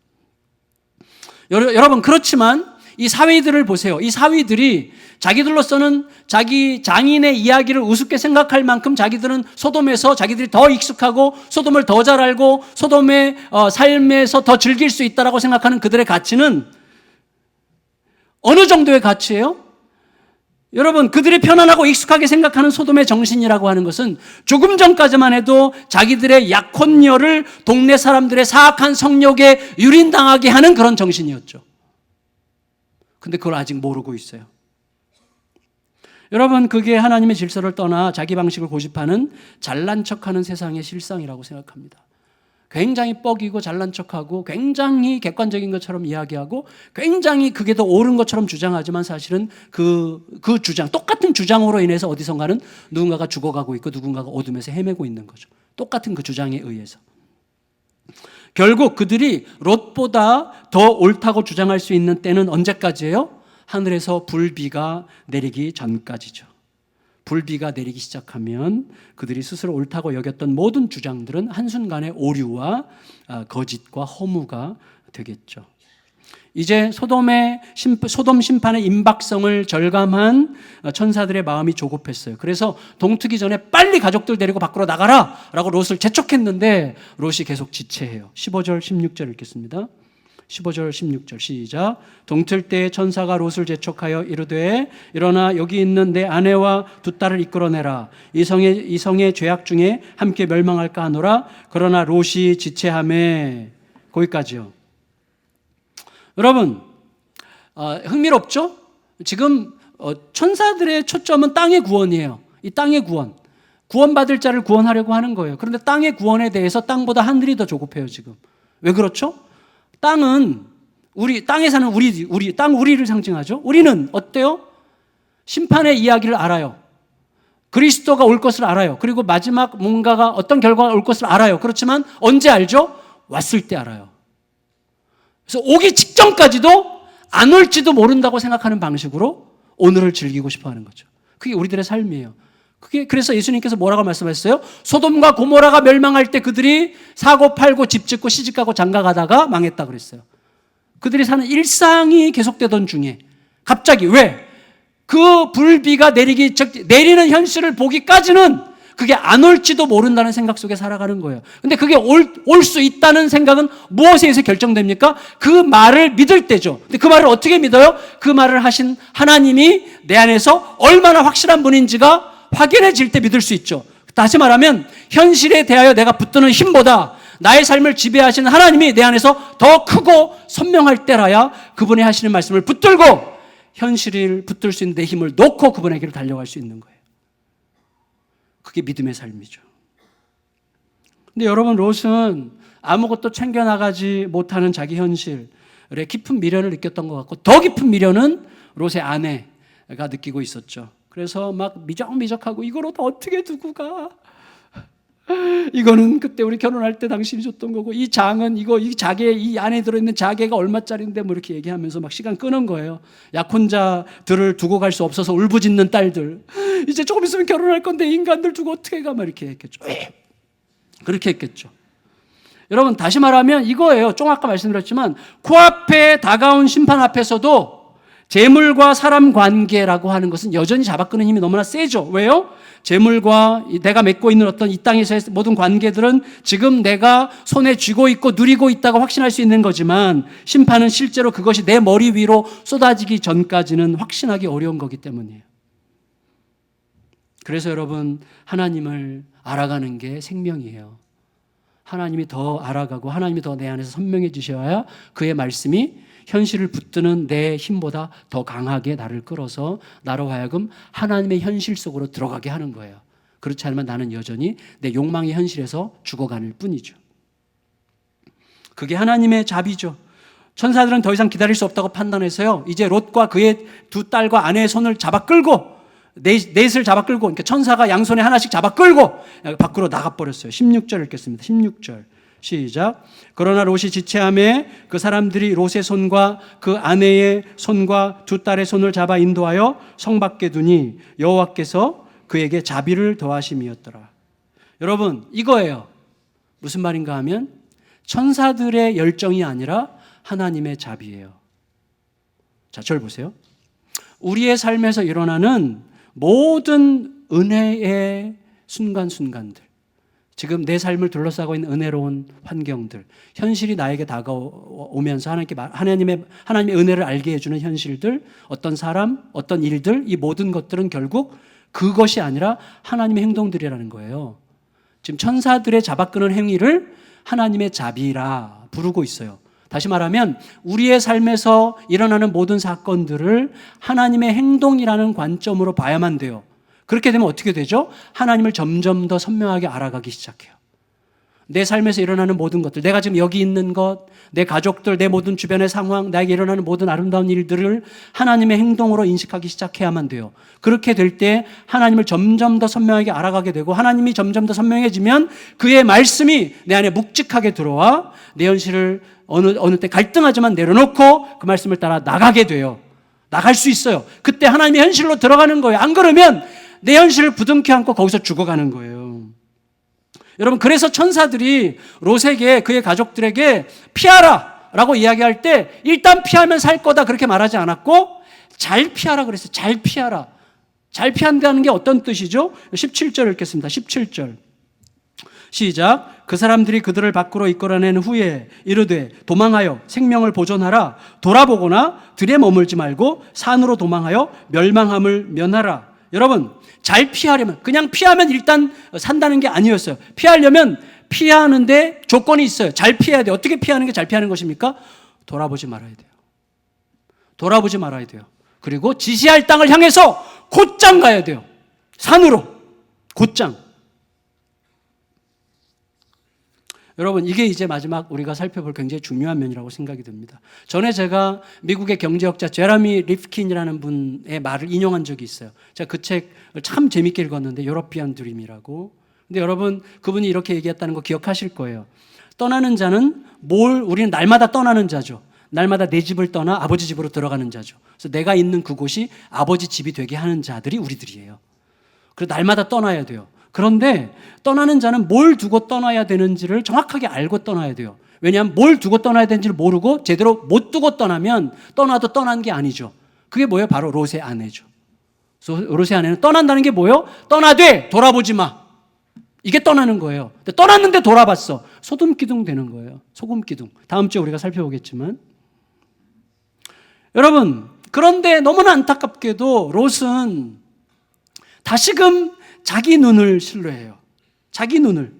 여러분 그렇지만 이 사위들을 보세요. 이 사위들이 자기들로서는 자기 장인의 이야기를 우습게 생각할 만큼 자기들은 소돔에서 자기들이 더 익숙하고 소돔을 더 잘 알고 소돔의 삶에서 더 즐길 수 있다라고 생각하는 그들의 가치는 어느 정도의 가치예요? 여러분 그들이 편안하고 익숙하게 생각하는 소돔의 정신이라고 하는 것은 조금 전까지만 해도 자기들의 약혼녀를 동네 사람들의 사악한 성욕에 유린당하게 하는 그런 정신이었죠. 근데 그걸 아직 모르고 있어요. 여러분 그게 하나님의 질서를 떠나 자기 방식을 고집하는 잘난 척하는 세상의 실상이라고 생각합니다. 굉장히 뻑이고 잘난 척하고 굉장히 객관적인 것처럼 이야기하고 굉장히 그게 더 옳은 것처럼 주장하지만 사실은 그 주장, 똑같은 주장으로 인해서 어디선가는 누군가가 죽어가고 있고 누군가가 어둠에서 헤매고 있는 거죠. 똑같은 그 주장에 의해서. 결국 그들이 롯보다 더 옳다고 주장할 수 있는 때는 언제까지예요? 하늘에서 불비가 내리기 전까지죠. 불비가 내리기 시작하면 그들이 스스로 옳다고 여겼던 모든 주장들은 한순간에 오류와 거짓과 허무가 되겠죠. 이제 소돔 심판의 임박성을 절감한 천사들의 마음이 조급했어요. 그래서 동트기 전에 빨리 가족들 데리고 밖으로 나가라 라고 롯을 재촉했는데 롯이 계속 지체해요. 15절 16절 읽겠습니다. 15절 16절 시작. 동틀 때 천사가 롯을 재촉하여 이르되 일어나 여기 있는 내 아내와 두 딸을 이끌어내라. 이 성의 죄악 중에 함께 멸망할까 하노라. 그러나 롯이 지체하매. 거기까지요. 여러분 흥미롭죠? 지금 천사들의 초점은 땅의 구원이에요. 이 땅의 구원받을 자를 구원하려고 하는 거예요. 그런데 땅의 구원에 대해서 땅보다 하늘이 더 조급해요 지금. 왜 그렇죠? 땅은 땅에 사는 우리를 상징하죠. 우리는 어때요? 심판의 이야기를 알아요. 그리스도가 올 것을 알아요. 그리고 마지막 뭔가가 어떤 결과가 올 것을 알아요. 그렇지만 언제 알죠? 왔을 때 알아요. 그래서 오기 직전까지도 안 올지도 모른다고 생각하는 방식으로 오늘을 즐기고 싶어 하는 거죠. 그게 우리들의 삶이에요. 그래서 예수님께서 뭐라고 말씀하셨어요? 소돔과 고모라가 멸망할 때 그들이 사고 팔고 집 짓고 시집가고 장가가다가 망했다 그랬어요. 그들이 사는 일상이 계속되던 중에 갑자기 왜? 그 불비가 내리는 현실을 보기까지는 그게 안 올지도 모른다는 생각 속에 살아가는 거예요. 근데 그게 올 수 있다는 생각은 무엇에 의해서 결정됩니까? 그 말을 믿을 때죠. 근데 그 말을 어떻게 믿어요? 그 말을 하신 하나님이 내 안에서 얼마나 확실한 분인지가 확인해질 때 믿을 수 있죠. 다시 말하면 현실에 대하여 내가 붙드는 힘보다 나의 삶을 지배하시는 하나님이 내 안에서 더 크고 선명할 때라야 그분이 하시는 말씀을 붙들고 현실을 붙들 수 있는 내 힘을 놓고 그분에게로 달려갈 수 있는 거예요. 그게 믿음의 삶이죠. 근데 여러분, 롯은 아무것도 챙겨나가지 못하는 자기 현실에 깊은 미련을 느꼈던 것 같고, 더 깊은 미련은 롯의 아내가 느끼고 있었죠. 그래서 막 미적미적하고 이걸 어떻게 두고 가? 이거는 그때 우리 결혼할 때 당신이 줬던 거고, 이 장은 이 자개, 이 안에 들어있는 자개가 얼마짜리인데 뭐 이렇게 얘기하면서 막 시간 끄는 거예요. 약혼자들을 두고 갈 수 없어서 울부짖는 딸들. 이제 조금 있으면 결혼할 건데 인간들 두고 어떻게 가? 막 이렇게 했겠죠. 그렇게 했겠죠. 여러분, 다시 말하면 이거예요. 좀 아까 말씀드렸지만 코앞에 다가온 심판 앞에서도 재물과 사람 관계라고 하는 것은 여전히 잡아끄는 힘이 너무나 세죠. 왜요? 재물과 내가 맺고 있는 어떤 이 땅에서의 모든 관계들은 지금 내가 손에 쥐고 있고 누리고 있다고 확신할 수 있는 거지만 심판은 실제로 그것이 내 머리 위로 쏟아지기 전까지는 확신하기 어려운 거기 때문이에요. 그래서 여러분, 하나님을 알아가는 게 생명이에요. 하나님이 더 알아가고 하나님이 더 내 안에서 선명해지셔야 그의 말씀이 현실을 붙드는 내 힘보다 더 강하게 나를 끌어서 나로 하여금 하나님의 현실 속으로 들어가게 하는 거예요. 그렇지 않으면 나는 여전히 내 욕망의 현실에서 죽어가는 뿐이죠. 그게 하나님의 자비죠. 천사들은 더 이상 기다릴 수 없다고 판단해서요, 이제 롯과 그의 두 딸과 아내의 손을 잡아 끌고 넷을 잡아 끌고, 그러니까 천사가 양손에 하나씩 잡아 끌고 밖으로 나가버렸어요. 16절 읽겠습니다. 16절 시작. 그러나 롯이 지체함에 그 사람들이 롯의 손과 그 아내의 손과 두 딸의 손을 잡아 인도하여 성 밖에 두니 여호와께서 그에게 자비를 더하심이었더라. 여러분, 이거예요. 무슨 말인가 하면 천사들의 열정이 아니라 하나님의 자비예요. 자, 저를 보세요. 우리의 삶에서 일어나는 모든 은혜의 순간순간들, 지금 내 삶을 둘러싸고 있는 은혜로운 환경들, 현실이 나에게 다가오면서 하나님의 은혜를 알게 해주는 현실들, 어떤 사람, 어떤 일들, 이 모든 것들은 결국 그것이 아니라 하나님의 행동들이라는 거예요. 지금 천사들의 잡아끄는 행위를 하나님의 자비라 부르고 있어요. 다시 말하면 우리의 삶에서 일어나는 모든 사건들을 하나님의 행동이라는 관점으로 봐야만 돼요. 그렇게 되면 어떻게 되죠? 하나님을 점점 더 선명하게 알아가기 시작해요. 내 삶에서 일어나는 모든 것들, 내가 지금 여기 있는 것, 내 가족들, 내 모든 주변의 상황, 나에게 일어나는 모든 아름다운 일들을 하나님의 행동으로 인식하기 시작해야만 돼요. 그렇게 될 때 하나님을 점점 더 선명하게 알아가게 되고, 하나님이 점점 더 선명해지면 그의 말씀이 내 안에 묵직하게 들어와 내 현실을 어느 때 갈등하지만 내려놓고 그 말씀을 따라 나가게 돼요. 나갈 수 있어요. 그때 하나님의 현실로 들어가는 거예요. 안 그러면 내 현실을 부둥켜 안고 거기서 죽어가는 거예요. 여러분, 그래서 천사들이 롯에게, 그의 가족들에게 피하라 라고 이야기할 때 일단 피하면 살 거다 그렇게 말하지 않았고 잘 피하라 그랬어요. 잘 피하라. 잘 피한다는 게 어떤 뜻이죠? 17절 읽겠습니다. 17절 시작. 그 사람들이 그들을 밖으로 이끌어낸 후에 이르되 도망하여 생명을 보존하라. 돌아보거나 들에 머물지 말고 산으로 도망하여 멸망함을 면하라. 여러분, 잘 피하려면, 그냥 피하면 일단 산다는 게 아니었어요. 피하려면 피하는데 조건이 있어요. 잘 피해야 돼요. 어떻게 피하는 게 잘 피하는 것입니까? 돌아보지 말아야 돼요. 돌아보지 말아야 돼요. 그리고 지시할 땅을 향해서 곧장 가야 돼요. 산으로 곧장. 여러분, 이게 이제 마지막 우리가 살펴볼 굉장히 중요한 면이라고 생각이 듭니다. 전에 제가 미국의 경제학자 제러미 리프킨이라는 분의 말을 인용한 적이 있어요. 제가 그 책을 참 재밌게 읽었는데, 유러피안 드림이라고. 근데 여러분, 그분이 이렇게 얘기했다는 거 기억하실 거예요. 떠나는 자는 우리는 날마다 떠나는 자죠. 날마다 내 집을 떠나 아버지 집으로 들어가는 자죠. 그래서 내가 있는 그곳이 아버지 집이 되게 하는 자들이 우리들이에요. 그리고 날마다 떠나야 돼요. 그런데 떠나는 자는 뭘 두고 떠나야 되는지를 정확하게 알고 떠나야 돼요. 왜냐하면 뭘 두고 떠나야 되는지를 모르고 제대로 못 두고 떠나면 떠나도 떠난 게 아니죠. 그게 뭐예요? 바로 롯의 아내죠. 롯의 아내는 떠난다는 게 뭐예요? 떠나되 돌아보지 마. 이게 떠나는 거예요. 근데 떠났는데 돌아봤어. 소돔 기둥 되는 거예요. 소금 기둥. 다음 주에 우리가 살펴보겠지만. 여러분, 그런데 너무나 안타깝게도 롯은 다시금 자기 눈을 신뢰해요. 자기 눈을.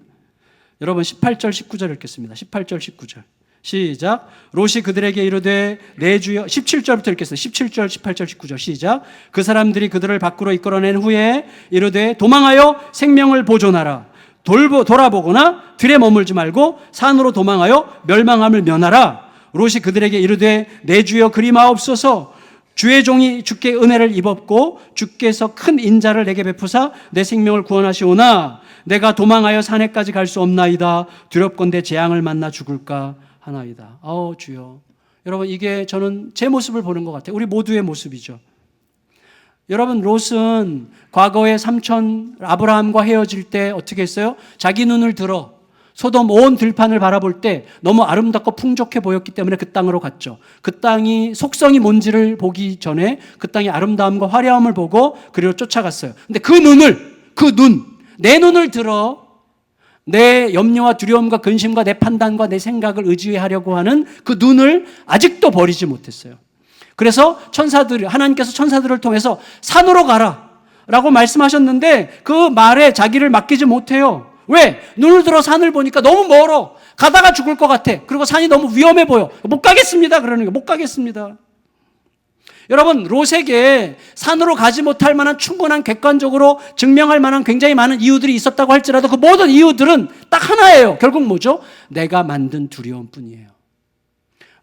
여러분 18절 19절 읽겠습니다. 18절 19절. 시작. 롯이 그들에게 이르되 내 주여 17절부터 읽겠습니다. 17절 18절 19절 시작. 그 사람들이 그들을 밖으로 이끌어낸 후에 이르되 도망하여 생명을 보존하라. 돌아보거나 들에 머물지 말고 산으로 도망하여 멸망함을 면하라. 롯이 그들에게 이르되 내 주여 그리 마옵소서. 주의 종이 주께 은혜를 입었고 주께서 큰 인자를 내게 베푸사 내 생명을 구원하시오나 내가 도망하여 산에까지 갈 수 없나이다. 두렵건대 재앙을 만나 죽을까 하나이다. 주여. 여러분, 이게 저는 제 모습을 보는 것 같아요. 우리 모두의 모습이죠. 여러분, 롯은 과거에 삼촌 아브라함과 헤어질 때 어떻게 했어요? 자기 눈을 들어 소돔 온 들판을 바라볼 때 너무 아름답고 풍족해 보였기 때문에 그 땅으로 갔죠. 그 땅이 속성이 뭔지를 보기 전에 그 땅의 아름다움과 화려함을 보고 그리로 쫓아갔어요. 근데 내 눈을 들어 내 염려와 두려움과 근심과 내 판단과 내 생각을 의지하려고 하는 그 눈을 아직도 버리지 못했어요. 그래서 하나님께서 천사들을 통해서 산으로 가라 라고 말씀하셨는데 그 말에 자기를 맡기지 못해요. 왜? 눈을 들어 산을 보니까 너무 멀어. 가다가 죽을 것 같아. 그리고 산이 너무 위험해 보여. 못 가겠습니다. 그러는 거예요. 못 가겠습니다. 여러분, 롯에게 산으로 가지 못할 만한 충분한 객관적으로 증명할 만한 굉장히 많은 이유들이 있었다고 할지라도 그 모든 이유들은 딱 하나예요. 결국 뭐죠? 내가 만든 두려움뿐이에요.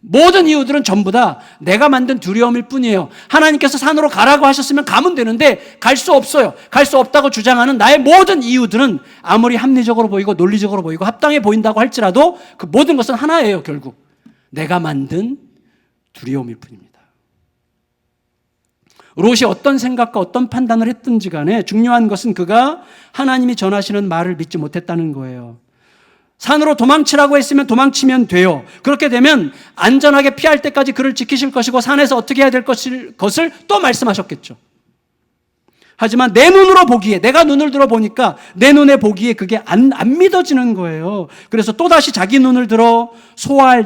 모든 이유들은 전부 다 내가 만든 두려움일 뿐이에요. 하나님께서 산으로 가라고 하셨으면 가면 되는데 갈 수 없어요. 갈 수 없다고 주장하는 나의 모든 이유들은 아무리 합리적으로 보이고 논리적으로 보이고 합당해 보인다고 할지라도 그 모든 것은 하나예요. 결국 내가 만든 두려움일 뿐입니다. 롯이 어떤 생각과 어떤 판단을 했든지 간에 중요한 것은 그가 하나님이 전하시는 말을 믿지 못했다는 거예요. 산으로 도망치라고 했으면 도망치면 돼요. 그렇게 되면 안전하게 피할 때까지 그를 지키실 것이고 산에서 어떻게 해야 될 것을 또 말씀하셨겠죠. 하지만 내 눈으로 보기에, 내가 눈을 들어 보니까 내 눈에 보기에 그게 안 믿어지는 거예요. 그래서 또다시 자기 눈을 들어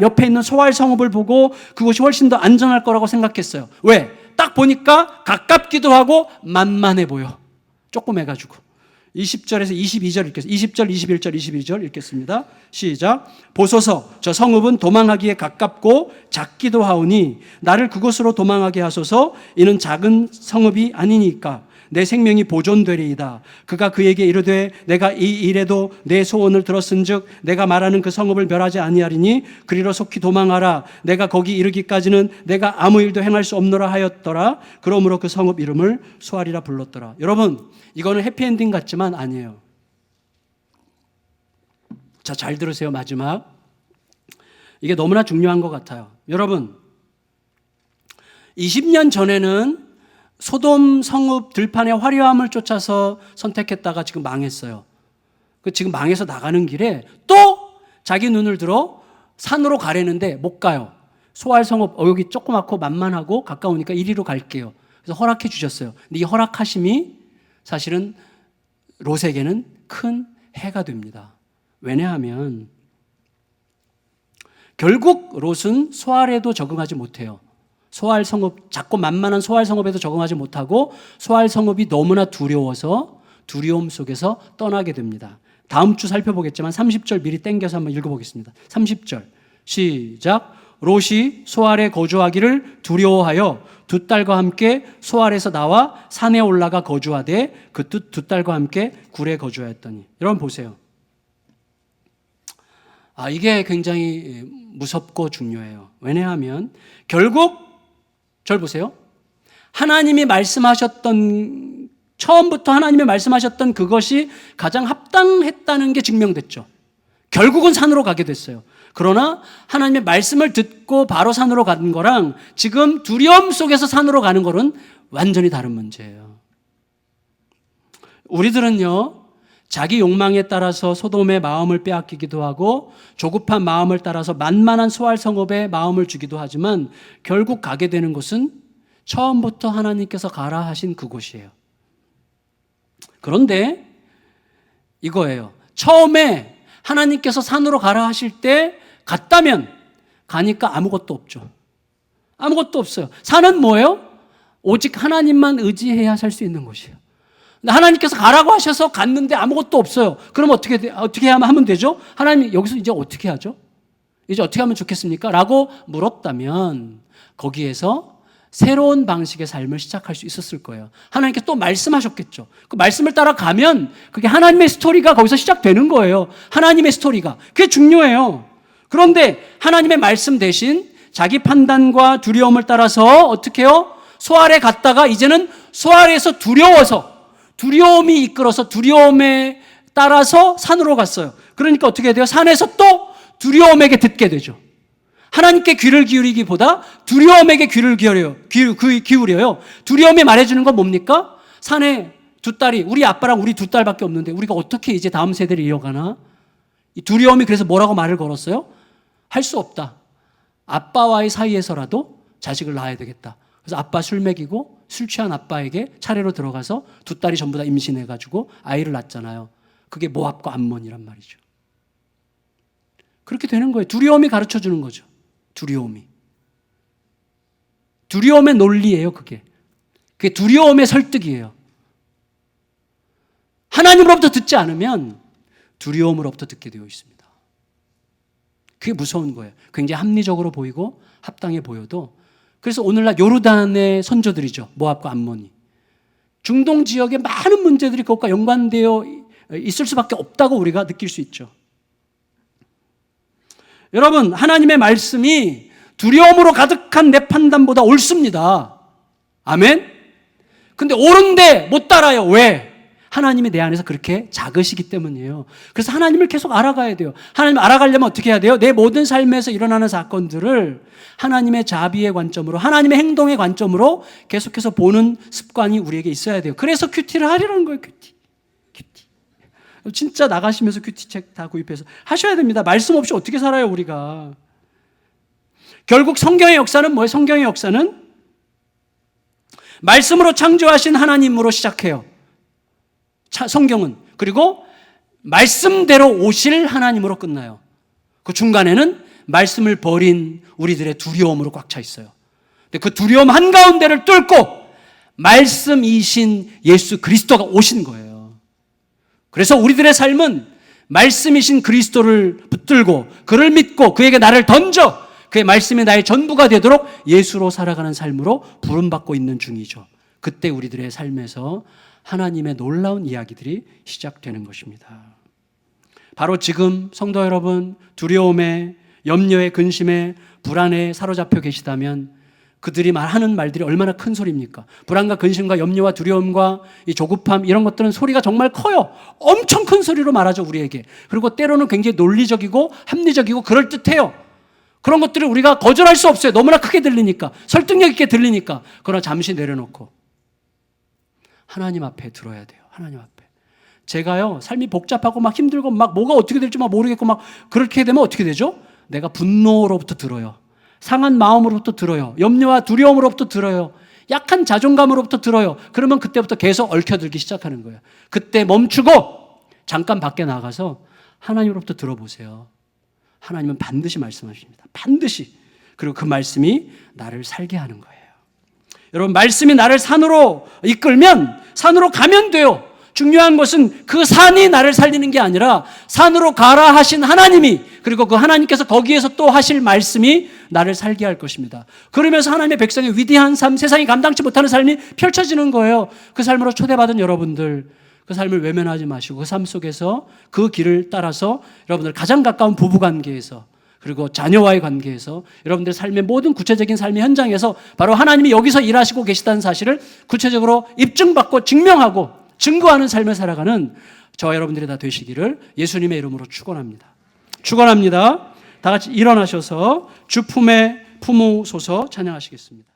옆에 있는 소알 성읍을 보고 그곳이 훨씬 더 안전할 거라고 생각했어요. 왜? 딱 보니까 가깝기도 하고 만만해 보여. 조그매가지고. 20절에서 22절 읽겠습니다. 20절, 21절, 22절 읽겠습니다. 시작. 보소서, 저 성읍은 도망하기에 가깝고 작기도 하오니 나를 그곳으로 도망하게 하소서. 이는 작은 성읍이 아니니까 내 생명이 보존되리이다. 그가 그에게 이르되 내가 이 일에도 내 소원을 들었은즉 내가 말하는 그 성읍을 멸하지 아니하리니 그리로 속히 도망하라. 내가 거기 이르기까지는 내가 아무 일도 행할 수 없노라 하였더라. 그러므로 그 성읍 이름을 소알이라 불렀더라. 여러분, 이거는 해피엔딩 같지만 아니에요. 자, 잘 들으세요. 마지막. 이게 너무나 중요한 것 같아요. 여러분, 20년 전에는 소돔 성읍 들판의 화려함을 쫓아서 선택했다가 지금 망했어요. 지금 망해서 나가는 길에 또 자기 눈을 들어 산으로 가려는데 못 가요. 소알 성읍 여기 조그맣고 만만하고 가까우니까 이리로 갈게요. 그래서 허락해 주셨어요. 근데 이 허락하심이 사실은 롯에게는 큰 해가 됩니다. 왜냐하면 결국 롯은 소알에도 적응하지 못해요. 소알 성읍, 작고 만만한 소알 성읍에도 적응하지 못하고 소알 성읍이 너무나 두려워서 두려움 속에서 떠나게 됩니다. 다음 주 살펴보겠지만 30절 미리 땡겨서 한번 읽어보겠습니다. 30절 시작. 롯이 소알에 거주하기를 두려워하여 두 딸과 함께 소알에서 나와 산에 올라가 거주하되 그 두 딸과 함께 굴에 거주하였더니. 여러분 보세요. 이게 굉장히 무섭고 중요해요. 왜냐하면 결국 절 보세요. 하나님이 말씀하셨던, 처음부터 하나님이 말씀하셨던 그것이 가장 합당했다는 게 증명됐죠. 결국은 산으로 가게 됐어요. 그러나 하나님의 말씀을 듣고 바로 산으로 가는 거랑 지금 두려움 속에서 산으로 가는 거는 완전히 다른 문제예요. 우리들은요, 자기 욕망에 따라서 소돔의 마음을 빼앗기기도 하고 조급한 마음을 따라서 만만한 소알 성읍에 마음을 주기도 하지만 결국 가게 되는 곳은 처음부터 하나님께서 가라 하신 그곳이에요. 그런데 이거예요. 처음에 하나님께서 산으로 가라 하실 때 갔다면 가니까 아무것도 없죠. 아무것도 없어요. 산은 뭐예요? 오직 하나님만 의지해야 살 수 있는 곳이에요. 하나님께서 가라고 하셔서 갔는데 아무것도 없어요. 그럼 어떻게 하면 되죠? 하나님 여기서 이제 어떻게 하죠? 이제 어떻게 하면 좋겠습니까? 라고 물었다면 거기에서 새로운 방식의 삶을 시작할 수 있었을 거예요. 하나님께서 또 말씀하셨겠죠. 그 말씀을 따라가면 그게 하나님의 스토리가 거기서 시작되는 거예요. 하나님의 스토리가. 그게 중요해요. 그런데 하나님의 말씀 대신 자기 판단과 두려움을 따라서 어떻게 해요? 소알에 갔다가 이제는 소알에서 두려움이 이끌어서 두려움에 따라서 산으로 갔어요. 그러니까 어떻게 돼요? 산에서 또 두려움에게 듣게 되죠. 하나님께 귀를 기울이기보다 두려움에게 귀를 기울여요. 두려움이 말해주는 건 뭡니까? 산에 두 딸이, 우리 아빠랑 우리 두 딸밖에 없는데 우리가 어떻게 이제 다음 세대를 이어가나? 이 두려움이 그래서 뭐라고 말을 걸었어요? 할 수 없다. 아빠와의 사이에서라도 자식을 낳아야 되겠다. 그래서 아빠 술 먹이고 술 취한 아빠에게 차례로 들어가서 두 딸이 전부 다 임신해가지고 아이를 낳잖아요. 그게 모압과 암몬이란 말이죠. 그렇게 되는 거예요. 두려움이 가르쳐 주는 거죠. 두려움의 논리예요, 그게. 그게 두려움의 설득이에요. 하나님으로부터 듣지 않으면 두려움으로부터 듣게 되어 있습니다. 그게 무서운 거예요. 굉장히 합리적으로 보이고 합당해 보여도. 그래서 오늘날 요르단의 선조들이죠. 모압과 암몬이. 중동 지역의 많은 문제들이 그것과 연관되어 있을 수밖에 없다고 우리가 느낄 수 있죠. 여러분, 하나님의 말씀이 두려움으로 가득한 내 판단보다 옳습니다. 아멘? 근데 옳은데 못 따라요. 왜? 하나님이 내 안에서 그렇게 작으시기 때문이에요. 그래서 하나님을 계속 알아가야 돼요. 하나님을 알아가려면 어떻게 해야 돼요? 내 모든 삶에서 일어나는 사건들을 하나님의 자비의 관점으로, 하나님의 행동의 관점으로 계속해서 보는 습관이 우리에게 있어야 돼요. 그래서 큐티를 하려는 거예요. 큐티. 진짜 나가시면서 큐티책 다 구입해서 하셔야 됩니다. 말씀 없이 어떻게 살아요, 우리가. 결국 성경의 역사는 뭐예요? 성경의 역사는 말씀으로 창조하신 하나님으로 시작해요. 성경은. 그리고 말씀대로 오실 하나님으로 끝나요. 그 중간에는 말씀을 버린 우리들의 두려움으로 꽉 차 있어요. 근데 그 두려움 한가운데를 뚫고 말씀이신 예수 그리스도가 오신 거예요. 그래서 우리들의 삶은 말씀이신 그리스도를 붙들고 그를 믿고 그에게 나를 던져 그의 말씀이 나의 전부가 되도록 예수로 살아가는 삶으로 부름받고 있는 중이죠. 그때 우리들의 삶에서 하나님의 놀라운 이야기들이 시작되는 것입니다. 바로 지금 성도 여러분, 두려움에, 염려에, 근심에, 불안에 사로잡혀 계시다면 그들이 하는 말들이 얼마나 큰 소리입니까? 불안과 근심과 염려와 두려움과 이 조급함, 이런 것들은 소리가 정말 커요. 엄청 큰 소리로 말하죠, 우리에게. 그리고 때로는 굉장히 논리적이고 합리적이고 그럴듯해요. 그런 것들을 우리가 거절할 수 없어요. 너무나 크게 들리니까, 설득력 있게 들리니까. 그러나 잠시 내려놓고 하나님 앞에 들어야 돼요. 하나님 앞에. 제가요, 삶이 복잡하고 막 힘들고 막 뭐가 어떻게 될지 막 모르겠고 막 그렇게 되면 어떻게 되죠? 내가 분노로부터 들어요. 상한 마음으로부터 들어요. 염려와 두려움으로부터 들어요. 약한 자존감으로부터 들어요. 그러면 그때부터 계속 얽혀들기 시작하는 거예요. 그때 멈추고 잠깐 밖에 나가서 하나님으로부터 들어보세요. 하나님은 반드시 말씀하십니다. 반드시. 그리고 그 말씀이 나를 살게 하는 거예요. 여러분, 말씀이 나를 산으로 이끌면 산으로 가면 돼요. 중요한 것은 그 산이 나를 살리는 게 아니라 산으로 가라 하신 하나님이, 그리고 그 하나님께서 거기에서 또 하실 말씀이 나를 살게 할 것입니다. 그러면서 하나님의 백성의 위대한 삶, 세상이 감당치 못하는 삶이 펼쳐지는 거예요. 그 삶으로 초대받은 여러분들, 그 삶을 외면하지 마시고 그 삶 속에서 그 길을 따라서 여러분들 가장 가까운 부부관계에서, 그리고 자녀와의 관계에서, 여러분들 삶의 모든 구체적인 삶의 현장에서 바로 하나님이 여기서 일하시고 계시다는 사실을 구체적으로 입증받고 증명하고 증거하는 삶을 살아가는 저와 여러분들이 다 되시기를 예수님의 이름으로 축원합니다. 축원합니다. 다 같이 일어나셔서 주 품에 품으소서 찬양하시겠습니다.